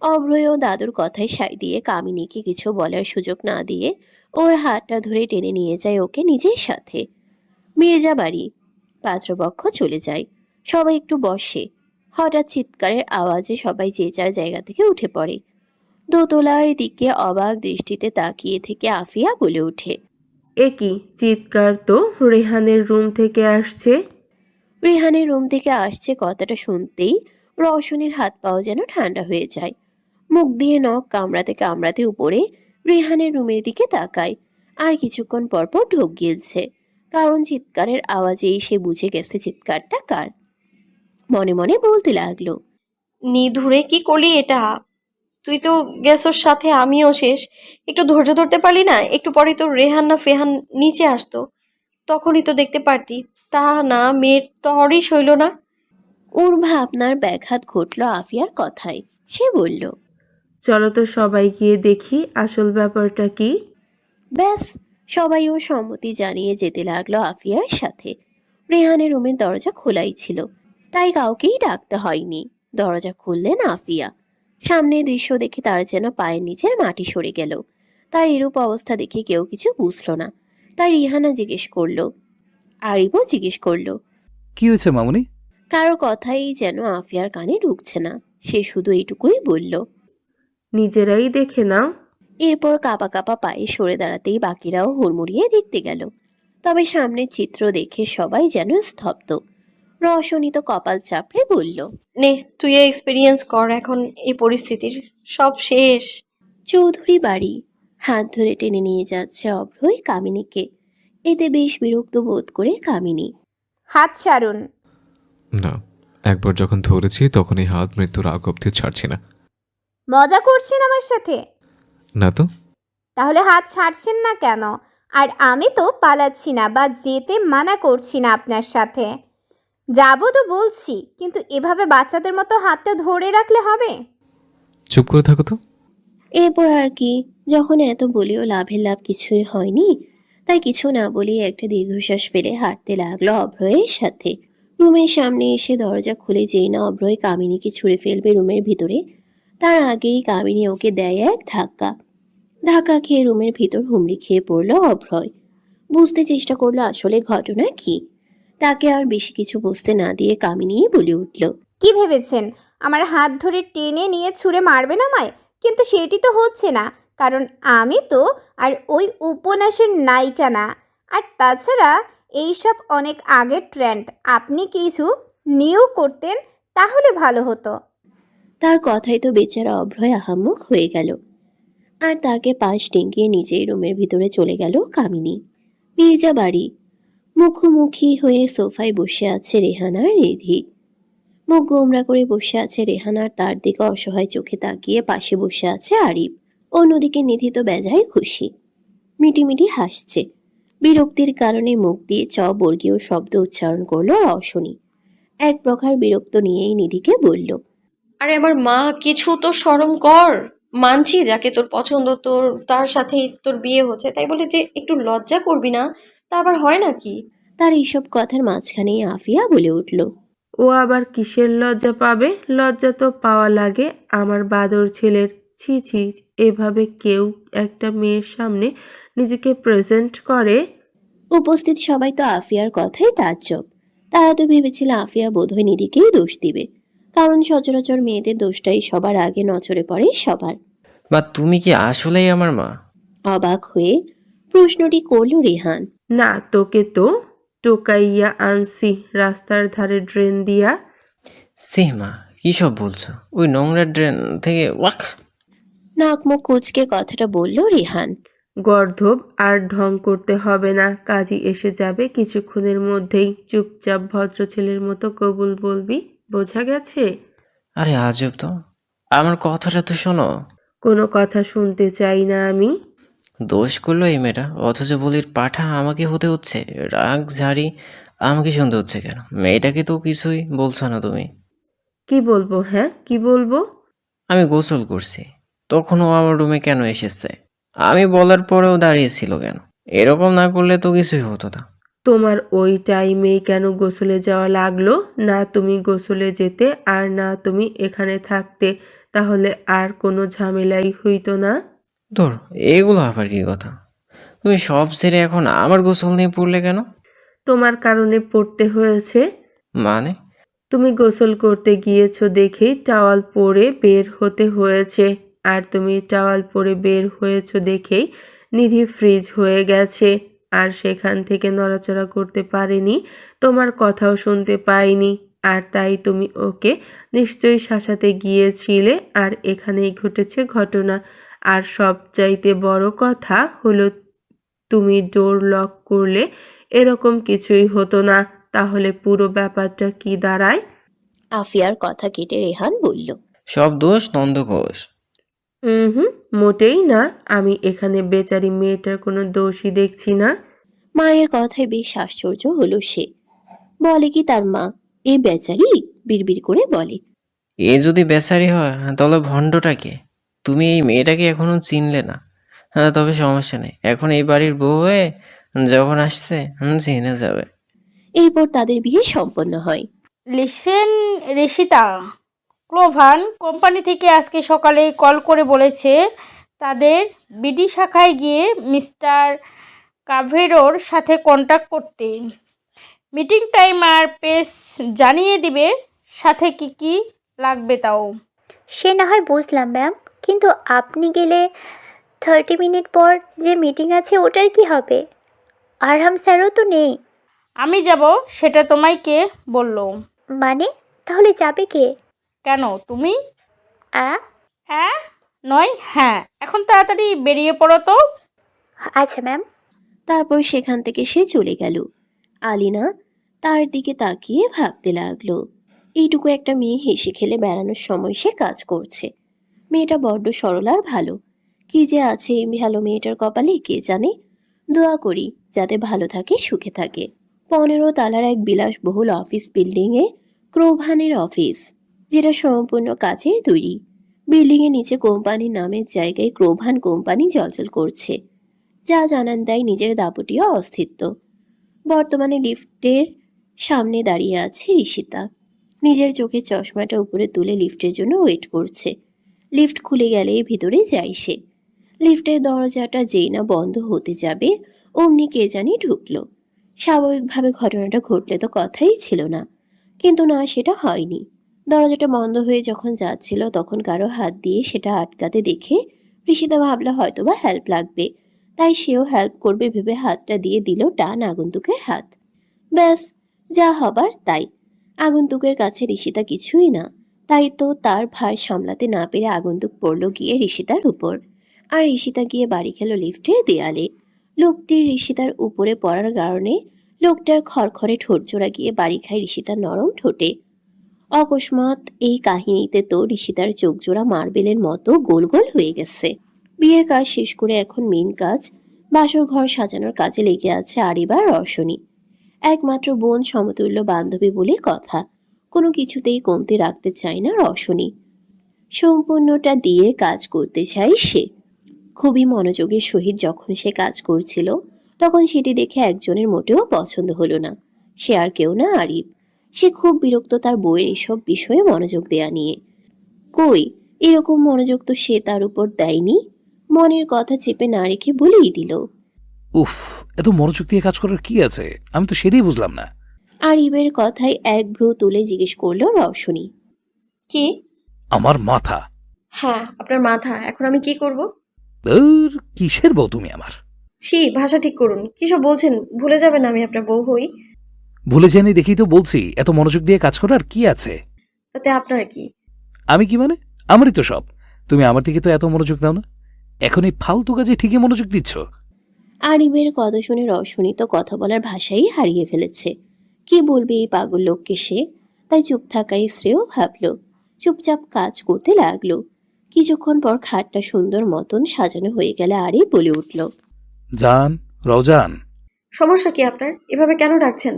অভ্রও দাদুর কথায় সায় দিয়ে কামিনীকে কিছু বলার সুযোগ না দিয়ে ওর হাতটা ধরে টেনে নিয়ে যায় ওকে নিজের সাথে। মির্জা বাড়ি। পাত্রপক্ষ চলে যায়, সবাই একটু বসে। হঠাৎ চিৎকারের আওয়াজে সবাই যে যার জায়গা থেকে উঠে পড়ে। দোতলার দিকে অবাক দৃষ্টিতে তাকিয়ে থেকে আফিয়া বলে ওঠে, এ কি চিৎকার তো রেহানের রুম থেকে আসছে। রেহানের রুম থেকে আসছে কথাটা শুনতেই রওশনীর হাত পাও যেন ঠান্ডা হয়ে যায়। মুখ দিয়ে নখ কামড়াতে কামড়াতে উপরে রেহানের রুমের দিকে তাকায়। আর কিছুক্ষণ পরপর ঢোক গিলছে, কারণ চিৎকারের আওয়াজেই সে বুঝে গেছে চিৎকারটা কার। মনে মনে বলতে লাগলো, নিধুরে কি করলি এটা? তুই তো গেছর সাথে, আমিও শেষ। একটু ধৈর্য ধরতে পারলি না? একটু পরে তো রেহান না ফেহান নিচে আসতো, তখনই তো দেখতে পারতি। তা না, মেয়ের তরই সইল না। ওর ভাবনার ব্যাঘাত ঘটল আফিয়ার কথায়। সে বলল, চলো তো সবাই গিয়ে দেখি আসল ব্যাপারটা কি। ব্যাস, সবাইও সম্মতি জানিয়ে যেতে লাগলো আফিয়ার সাথে। রেহানের রুমের দরজা খোলাই ছিল, তাই কাউকেই ডাকতে হয়নি। দরজা খুললেন আফিয়া। সামনের দৃশ্য দেখে তার যেন পায়ের নিচের মাটি সরে গেল। তার এরূপ অবস্থা দেখে কেউ কিছু বুঝল না। তাই রিহানা জিজ্ঞেস করলো, আরিবও জিজ্ঞেস করলো। কি হয়েছে মামুনি? কারো কথাই যেন আফিয়ার কানে ঢুকছে না। সে শুধু এইটুকুই বলল, নিজেরাই দেখে নাও। এরপর কাঁপা কাঁপা পায়ে সরে দাঁড়াতেই বাকিরাও হুড়মুড়িয়ে দেখতে গেল। তবে সামনের চিত্র দেখে সবাই যেন স্তব্ধ। রওশনী তো কপাল চাপড়ে বলল, নে, তুই এক্সপিরিয়েন্স কর এখন এই পরিস্থিতির। সব শেষ। চৌধুরী বাড়ি। হাত ধরে টেনে নিয়ে যাচ্ছে অভ্রই কামিনীকে। এতে বেশ বিরক্ত বোধ করে কামিনী। হাত ছাড়ুন। না, একবার যখন ধরেছি তখন এই হাত মৃত্যুর আগ অব্দি ছাড়ছি না। মজা করছেন আমার সাথে? না তো। তাহলে হাত ছাড়ছেন না কেন? আর আমি তো পালাচ্ছি না বা যেতে মানা করছি না আপনার সাথে। যাবো তো বলছি, কিন্তু এভাবে বাচ্চাদের মতো হাতটা ধরে রাখলে হবে? চুপ করে থাকো তো। এরপর আর কি, যখন এত বলেও লাভের লাভ কিছুই হয়নি, তাই কিছু না বলেই একটা দীর্ঘশ্বাস ফেলে হাঁটতে লাগলো অভ্রয়ের সাথে। রুমের সামনে এসে দরজা খুলে যেই না অভ্রয় কামিনীকে ছুঁড়ে ফেলবে রুমের ভিতরে, তার আগেই কামিনী ওকে দেয় এক ধাক্কা। ধাক্কা খেয়ে রুমের ভিতর হুমড়ি খেয়ে পড়লো অভ্রয়। বুঝতে চেষ্টা করলো আসলে ঘটনা কি। তাকে আর বেশি কিছু বুঝতে না দিয়ে কামিনী বলে উঠল, কি ভেবেছেন আমার হাত ধরে টেনে নিয়ে ছুঁড়ে মারবেন আমায়? কিন্তু সেটি তো হচ্ছে না, কারণ আমি তো আর ওই উপন্যাসের নায়িকা না। আর তাছাড়া এইসব অনেক আগের ট্রেন্ড। আপনি কিছু নিউ করতেন তাহলে ভালো হতো। তার কথাই তো বেচারা অভ্রয় আহাম্মক হয়ে গেল। আর তাকে পাশ টেঙ্গিয়ে নিজেই রুমের ভিতরে চলে গেল কামিনী। মির্জা বাড়ি। মুখোমুখি হয়ে সোফায় বসে আছে রেহানার নিধি। মুখ গোমরা করে বসে আছে রেহানার, তার দিকে অসহায় চোখে তাকিয়ে পাশে বসে আছে আরিফ। অন্যদিকে নিধি তো বেজায় খুশি, মিটিমিটি হাসছে। বিরক্তির কারণে মুখ দিয়ে চ বর্গীয় শব্দ উচ্চারণ করলো রওশনী। এক প্রকার বিরক্ত নিয়েই নিধিকে বলল, আরে আমার মা, কিছু তো শরম কর। মানছি যাকে তোর পছন্দ, তোর তার সাথেই তোর বিয়ে হচ্ছে, তাই বলে যে একটু লজ্জা করবি না, তা আবার হয় নাকি? তার এইসব কথার মাঝখানেই আফিয়া বলে উঠল, ও আবার কিসের লজ্জা পাবে? লজ্জা তো পাওয়া লাগে আমার বাদর ছেলের। ছি ছি, এভাবে কেউ একটা মেয়ের সামনে নিজেকে প্রেজেন্ট করে? উপস্থিত সবাই তো আফিয়ার কথাই তাজ্জব। তারা তো ভেবেছিল আফিয়া বোধহয় নিধিকেই দোষ দিবে, কারণ সচরাচর মেয়েদের দোষটাই সবার আগে নজরে পড়ে সবার। মা, তুমি কি আসলেই আমার মা? অবাক হয়ে প্রশ্নটি করল রেহান। না, তোকে তো টোকাইয়া আনছি রাস্তার ধারে ড্রেন দিয়া। সে মা, কি সব বলছো? ওই নোংরা ড্রেন থেকে ওয়াক। নাক মুখ কুচকে কথাটা বলল রেহান। গর্ধব, আর ঢং করতে হবে না, কাজী এসে যাবে কিছুক্ষণের মধ্যেই। চুপচাপ ভদ্র ছেলের মতো কবুল বলবি, বোঝা গেছে? আরে আজব তো, আমার কথাটা তো শোনো। কোনো কথা শুনতে চাই না আমি। দোষ করলো এই মেয়েটা, অথচ বলির পাঠা আমাকে হতে হচ্ছে। রাগ ঝাড়ি আমাকে শুনতে হচ্ছে কেন? মেয়েটাকে তো কিছুই বলছো না তুমি। কি বলবো? হ্যাঁ, কি বলবো? আমি গোসল করছি, তখন ও আমার রুমে কেন এসেছে? আমি বলার পরেও দাঁড়িয়েছিল কেন? এরকম না করলে তো কিছুই হতো না। তোমার ওই টাইমেই কেন গোসলে যাওয়া লাগলো? না তুমি গোসলে যেতে আর না তুমি এখানে থাকতে, তাহলে আর কোনো ঝামেলাই হইতো না। ধর, এগুলো আবার কি কথা? তুমি সব ছেড়ে এখন আমার গোসল নিয়ে পড়লে কেন? তোমার কারণে পড়তে হয়েছে। মানে? তুমি গোসল করতে গিয়েছো দেখেই টাওয়াল পরে বের হতে হয়েছে। আর তুমি টাওয়াল পরে বের হয়েছো দেখেই নিধি ফ্রিজ হয়ে গেছে। আর সেখান থেকে নড়াচড়া করতে পারেনি, তোমার কথাও শুনতে পায়নি। আর তাই তুমি ওকে নিশ্চয়ই শাসাতে গিয়েছিলে, আর এখানেই ঘটেছে ঘটনা। আর সবচাইতে বড় কথা হলো তুমি ডোর লক করলে এরকম কিছুই হতো না। তাহলে পুরো ব্যাপারটা কি দাঁড়ায়? আফিয়ার কথা কেটে রেহান বলল, সব দোষ নন্দ ঘোষ। হুম, মোটেই না। আমি এখানে বেচারি মেয়েটার কোনো দোষই দেখছি না। মায়ের কথায় বেশ আশ্চর্য হলো সে। বলে কি তার মা, এই বেচারি? বিড়বিড় করে বলে, এ যদি বেচারি হয় তাহলে ভণ্ডটা কে? তুমি এই মেয়েটাকে এখনো চিনলে না। হ্যাঁ, তবে সমস্যা নেই, এখন এই বাড়ির বউ হয়ে যখন আসছে চিনে যাবে। এরপর তাদের বিয়ে সম্পন্ন হয়। লিসেন ঋষিতা, ক্লোভান কোম্পানি থেকে আজকে সকালে কল করে বলেছে তাদের বিডি শাখায় গিয়ে মিস্টার কাভেরোর সাথে কন্ট্যাক্ট করতে। মিটিং টাইম আর পেস জানিয়ে দিবে, সাথে কি কি লাগবে তাও। সে না হয় বুঝলাম ম্যাম, কিন্তু আপনি গেলে 30 মিনিট পর যে মিটিং আছে ওটার কি হবে? আরহাম স্যারও তো নেই। আমি যাব, সেটা তোমায় কে বললো? মানে তাহলে যাবে কে? কেন তুমি? নয় হ্যাঁ, এখন তাড়াতাড়ি বেরিয়ে পড়ো তো। আচ্ছা ম্যাম। তারপর সেখান থেকে সে চলে গেল। আলিনা তার দিকে তাকিয়ে ভাবতে লাগলো, এইটুকু একটা মেয়ে হেসে খেলে বেড়ানোর সময় সে কাজ করছে। মেয়েটা বড্ড সরল আর ভালো। কি যে আছে এই ভালো মেয়েটার কপালে কে জানে। দোয়া করি যাতে ভালো থাকে, সুখে থাকে। 15 তলার এক বিলাসবহুল অফিস বিল্ডিংয়ে ক্রোভানের অফিস, যেটা সম্পূর্ণ কাচের তৈরি। বিল্ডিংয়ের নিচে কোম্পানির নামের জায়গায় ক্রোভান কোম্পানি জ্বলজ্বল করছে, যা জানান দেয় নিজের দাপটীয় অস্তিত্ব। বর্তমানে লিফটের সামনে দাঁড়িয়ে আছে ঋষিতা। নিজের চোখের চশমাটা উপরে তুলে লিফটের জন্য ওয়েট করছে। লিফট খুলে গেলে ভিতরে যায় সে। লিফটের দরজাটা যেই না বন্ধ হতে যাবে অমনি কে জানি ঢুকলো। স্বাভাবিকভাবে ঘটনাটা ঘটলে তো কথাই ছিল না, কিন্তু না, সেটা হয়নি। দরজাটা বন্ধ হয়ে যখন যাচ্ছিল তখন কারো হাত দিয়ে সেটা আটকাতে দেখে ঋষিতা ভাবলো হয়তোবা হেল্প লাগবে, তাই সেও হেল্প করবে ভেবে হাতটা দিয়ে দিল ডান আগন্তুকের হাত। ব্যাস, যা হবার তাই। আগন্তুকের কাছে ঋষিতা কিছুই না, তাই তো তার ভার সামলাতে না পেরে আগন্তুক পড়ল গিয়ে ঋষিতার উপর, আর ঋষিতা গিয়ে বাড়ি খেল লিফটের দেয়ালে। লোকটির ঋষিতার উপরে পড়ার কারণে লোকটার খড়খড়ে ঠোঁটজোড়া গিয়ে বাড়ি খায় ঋষিতার নরম ঠোঁটে। অকস্মাৎ এই কাহিনীতে তো ঋষিতার চোখজোড়া মার্বেলের মতো গোল গোল হয়ে গেছে। বিয়ের কাজ শেষ করে এখন মেন কাজ বাসর ঘর সাজানোর কাজে লেগে আছে আরিবার রশনি। একমাত্র বোন, সমতুল্য বান্ধবী বলে কথা, কোনো কিছুতেই কমতে রাখতে চায় না রশনি। সম্পূর্ণটা দিয়ে কাজ করতে চায় সে। খুবই মনোযোগের সহিত যখন সে কাজ করছিল তখন সেটি দেখে একজনের মোটেও পছন্দ হলো না। সে আর কেউ না, আরিফ। সে খুব বিরক্ত তার বইয়ের এসব বিষয়ে মনোযোগ দেয়া নিয়ে। কই, এরকম মনোযোগ তো সে তার উপর দেয়নি। মনের কথা চেপে না রেখে বলেই দিল, উফ, এত মনোযোগ দিয়ে কাজ করার কি আছে? আমি তো সেটাই বুঝলাম না। আরিফের কথায় এক ভ্রু তুলে জিজ্ঞেস করলো রওশনি, কি? আমার মাথা। হ্যাঁ, আপনার মাথা। এখন আমি কি করব? কিসের বউ তুমি আমার? ছি, ভাষা ঠিক করুন। কি সব বলছেন? ভুলে যাবেন আমি আপনার বউ হই। ভুলে জানি দেখি তো বলছি, এত মনোযোগ দিয়ে কাজ করার কি আছে? তাতে আপনার কি? আমি কি মানে? আমারই তো সব। তুমি আমার দিকে তো এত মনোযোগ দাও না, এখন এই ফালতু কাজে ঠিকই মনোযোগ দিচ্ছ। আরিফের কথা শুনে রওশনি তো কথা বলার ভাষাই হারিয়ে ফেলেছে। কি বলবে এই পাগল লোককে সে, তাই চুপ থাকাই শ্রেয় ভাবল। চুপচাপ কাজ করতে লাগলো। কিছুক্ষণ পর খাটটা সুন্দর মতন সাজানো হয়ে গেলে আরিফ বলে উঠল, জান, রওজান। সমস্যা কি আপনার? এভাবে কেন রাখছেন?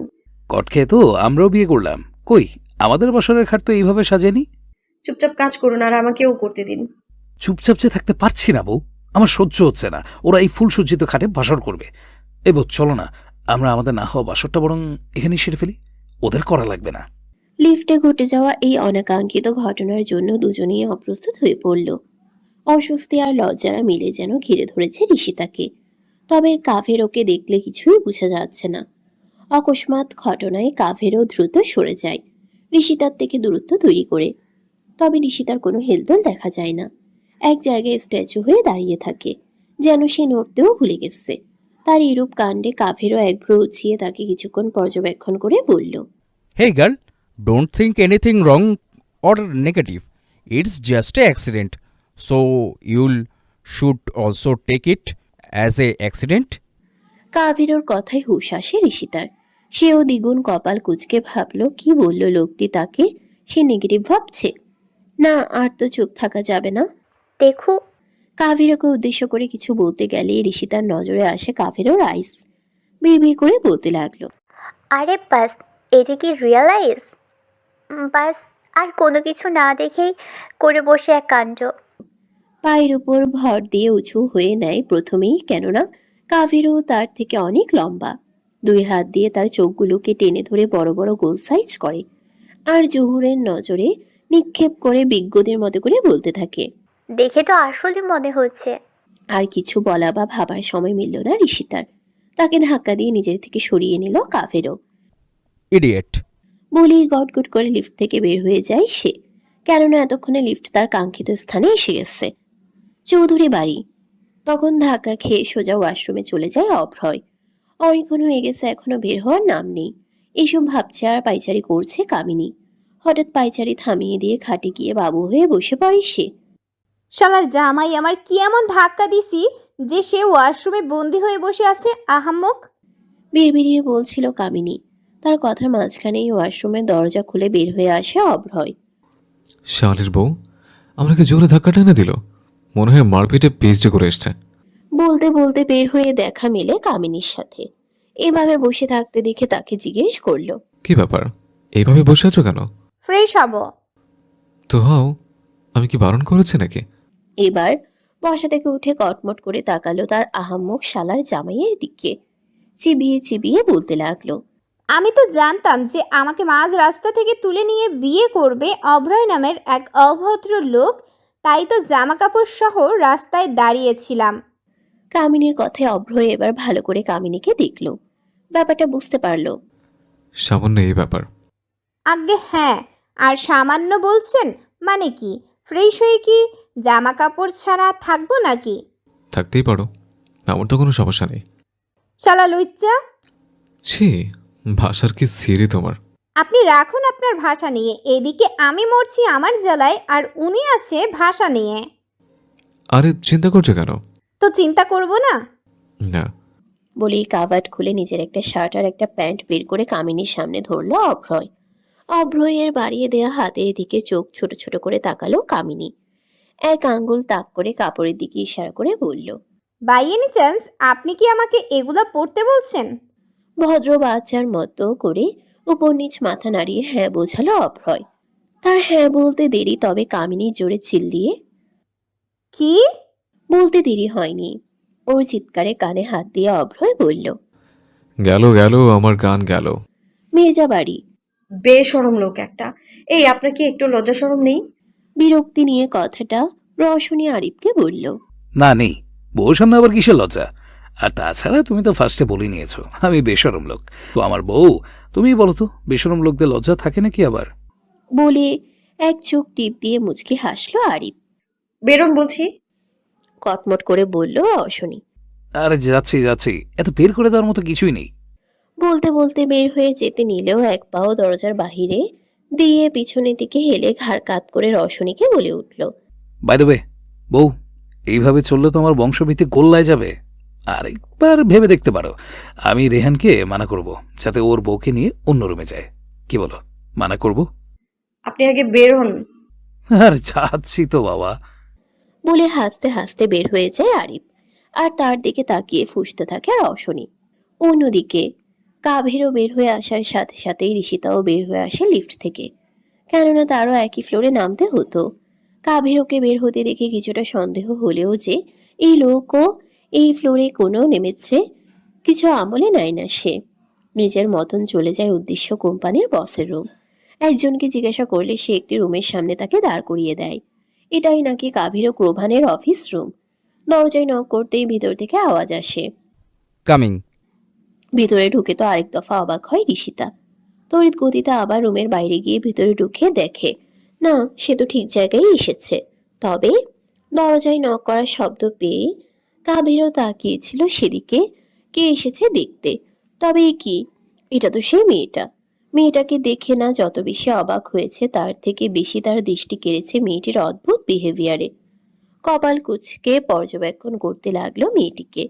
কট খেয়ে তো আমরাও বিয়ে করলাম, কই আমাদের বছরের খাট তো এইভাবে সাজেনি। চুপচাপ কাজ করুন আর আমাকেও করতে দিন। চুপচাপ যে থাকতে পারছি না বউ, আমার সহ্য হচ্ছে না। ওরা এই ফুল সজ্জিত খাটে বাসর করবে। বউ চলো না, আমরা আমাদের না হওয়া বাসরটা বরং এখানেই সেরে ফেলি, ওদের করা লাগবে না। লিফটে ঘটে যাওয়া এই অনাকাঙ্ক্ষিত ঘটনার জন্য দুজনেই অপ্রস্তুত হয়ে পড়ল। অস্বস্তি আর লজ্জারা মিলে যেন ঘিরে ধরেছে ঋষিতাকে। তবে কাভেরোকে দেখলে কিছুই বোঝা যাচ্ছে না। অকস্মাৎ ঘটনায় কাভেরও দ্রুত সরে যায় ঋষিতার থেকে দূরত্ব তৈরি করে। তবে ঋষিতার কোনো হেলদোল দেখা যায় না। এক জায়গায় স্ট্যাচু হয়ে দাঁড়িয়ে থাকে, যেন সে নড়তেও ভুলে গেছে। তার এরূপ কাণ্ডে কাভেরও এক ভ্রু উঁচিয়ে তাকে কিছুক্ষণ পর্যবেক্ষণ করে বলল, Hey girl, don't think anything wrong or negative. It's just a accident. So you'll should also take it as a accident. কাভেরোর কথায় হুঁশ আসে ঋষিতার। সেও দ্বিগুণ কপাল কুঁচকে ভাবল, কি বলল লোকটি তাকে? সে নেগেটিভ ভাবছে না। আর তো চুপ থাকা যাবে না। দেখো, কাভেরোকে উদ্দেশ্য করে কিছু বলতে গেলে ঋষিতার নজরে আসে কাভেরোর আইস। বিড়বিড় করে বলতে লাগলো, আরে বাস, এটা কি রিয়েলাইজ? বাস, আর কোনো কিছু না দেখেই করে বসে এক কাণ্ড। পায়ের উপর ভর দিয়ে উঁচু হয়ে নেয় প্রথমেই, কেননা কাভেরও তার থেকে অনেক লম্বা। দুই হাত দিয়ে তার চোখগুলোকে টেনে ধরে বড় বড় গোল সাইজ করে, আর জহুরের নজরে নিক্ষেপ করে বিজ্ঞদের মতো করে বলতে থাকে। দেখে তো আসলে মনে হচ্ছে। আর কিছু বলা বা ভাবার সময় মিলল না ঋষিতার। তাকে ধাক্কা দিয়ে নিজের থেকে সরিয়ে নিল কাভেরও। Idiot. বলেই গটগট করে লিফট থেকে বের হয়ে যায় সে, কেননা এতক্ষণে লিফট তার কাঙ্ক্ষিত স্থানে এসে গেছে, চৌধুরী বাড়ি। তখন ধাক্কা খেয়ে সোজা ওয়াশরুমে চলে যায় অভ্রয়। অনেকক্ষণ হয়ে গেছে, এখনো বের হওয়ার নাম নেই। এইসব ভাবছে আর পাইচারি করছে কামিনী। হঠাৎ পাইচারি থামিয়ে দিয়ে খাটে গিয়ে বাবু হয়ে বসে পড়ে সে। শালার জামাই আমার কি এমন ধাক্কা দিছি যে সে ওয়াশরুমে বন্দি হয়ে বসে আছে আহাম্মক? বিড়বিড়িয়ে বলছিল কামিনী। তার কথার মাঝখানেই ওয়াশরুমের দরজা খুলে বের হয়ে আসে অভ্রয়। শালের বউ আমাকে জোরে ধাক্কা টেনে দিল, মনে হয় মারপিটে পিএইচডি করে এসছে। বলতে বলতে বের হয়ে দেখা মেলে কামিনীর সাথে। এভাবে বসে থাকতে দেখে তাকে জিজ্ঞেস করলো, কি ব্যাপার, এইভাবে বসে আছো কেন? ফ্রেশ হব। তো হও, আমি কি বারণ করেছি নাকি? এবার বসা থেকে উঠে কটমট করে তাকালো তার আহাম্মক শালার জামাইয়ের দিকে। চিবিয়ে চিবিয়ে বলতে লাগলো, আমি তো জানতাম যে আমাকে মাঝ রাস্তা থেকে তুলে নিয়ে বিয়ে করবে অভ্রয় নামের এক অভদ্র লোক, তাই তো জামা কাপড় সহ রাস্তায় দাঁড়িয়েছিলাম। কামিনীর কথায় অভ্রয় এবার ভালো করে কামিনীকে দেখলো, ব্যাপারটা বুঝতে পারলো। সামান্য এই ব্যাপার? আজ্ঞে হ্যাঁ, আর সামান্য বলছেন মানে কি? ফ্রেশ হয়ে কি জামা কাপড় ছাড়া থাকবো নাকি? থাকতেই পারো, আমার তো কোনো সমস্যা নেই। শালা লুচ্চা, ছি, ভাষার কি সিরি তোমার। আপনি রাখুন আপনার ভাষা নিয়ে। এদিকে আমি মরছি আমার জ্বালায়, আর উনি আছে ভাষা নিয়ে। আরে চিন্তা করছো কেন? তো চিন্তা করব না? না। বলেই কাভার্ড খুলে নিজের একটা শার্ট আর একটা প্যান্ট বের করে কামিনীর সামনে ধরলো অভ্রয়। অভ্রয়ের বাড়িয়ে দেয়া হাতের দিকে চোখ ছোট ছোট করে তাকালো কামিনী। এক আঙ্গুল তাক করে কাপড়ের দিকে ইশারা করে বলল, বাই এনি চান্স আপনি কি আমাকে এগুলা পড়তে বলছেন? ভদ্র বাচ্চার মতো করে উপর নিচ মাথা নাড়িয়ে হ্যাঁ বোঝালো অভ্রয়। তার হ্যাঁ বলতে দেরি, তবে কামিনী জোরে চিল্লিয়ে কি বলতে দেরি হয়নি। ওর চিৎকারে কানে হাত দিয়ে অভ্রয় বলল, গেল গেল আমার গান গেল। মির্জা বাড়ি। বেশরম লোক একটা। এই আপনার কি একটু লজ্জা শরম নেই? বিরক্তি নিয়ে কথাটা রশনি আরিফকে বলল, না নেই, বউ সামনে আবার কিসের লজ্জা? আর তাছাড়া তুমি তো ফার্স্টে বলে নিয়েছো আমি বেশরম লোক। তো আমার বউ, তুমি বলো তো, বেশরম লোকদের লজ্জা থাকে নাকি আবার? বলে এক চোখ টিপ দিয়ে মুচকি হাসলো আরিফ। বেরোন বলছি। কটমট করে বলল রশনি। আরে যাচ্ছি যাচ্ছি, এত বের করে দেওয়ার মতো কিছুই নেই। বলতে বলতে বের হয়ে যেতে নিলেও এক পাও দরজার বাহিরে দিয়ে পিছনের দিকে হেলে ঘাড় কাত করে রশনিকে বলে উঠল, বাই দ্য ওয়ে বউ, এইভাবে চললে তো আমার বংশভিত্তি গোল্লায় যাবে। আর একবার ভেবে দেখতে পারো, আমি রেহানকে মানা করব যাতে ওর বউকে নিয়ে অন্য রুমে যায়। কি বলো, মানা করব? আপনি আগে বের হন। আর যাচ্ছি তো বাবা। বলে হাসতে হাসতে বের হয়ে যায় আরিফ, আর তার দিকে তাকিয়ে ফুঁসতে থাকে রশনি। অন্যদিকে কাভেরও বের হয়ে আসার সাথে সাথেই ঋষিতাও বের হয়ে আসে লিফট থেকে, কেননা তারও একই ফ্লোরে নামতে হতো। কাভেরোকে বের হতে দেখে কিছুটা সন্দেহ হলেও যে এই লোকও এই ফ্লোরে কোনো নেমেছে কিছু আমলে নেয় না। সে নিজের মতন চলে যায় উদ্দেশ্য কোম্পানির বসের রুম। একজনকে জিজ্ঞাসা করলে সে একটি রুমের সামনে তাকে দাঁড় করিয়ে দেয়। এটাই নাকি কাভির ও ক্রোভানের অফিস রুম। দরজায় নক করতেই ভিতর থেকে আওয়াজ আসে। কামিং। ভিতরে ঢুকে তো আরেক দফা অবাক হয় ঋষিতা। তড়িৎ গতিতে আবার রুমের বাইরে গিয়ে ভিতরে ঢুকে দেখে না, সে তো ঠিক জায়গায় এসেছে। তবে দরজায় নক করার শব্দ পেয়ে কাভিরও তাকিয়েছিল সেদিকে, কে এসেছে দেখতে। তবে এ কি, এটা তো সেই মেয়েটা। মেয়েটাকে দেখে না যত বেশি অবাক হয়েছে তার থেকে বেশি তার দৃষ্টি কেড়েছে মেয়েটির অদ্ভুত বিহেভিয়ারে। কপাল কুঁচকে পর্যবেক্ষণ করতে লাগলো মেয়েটিকে।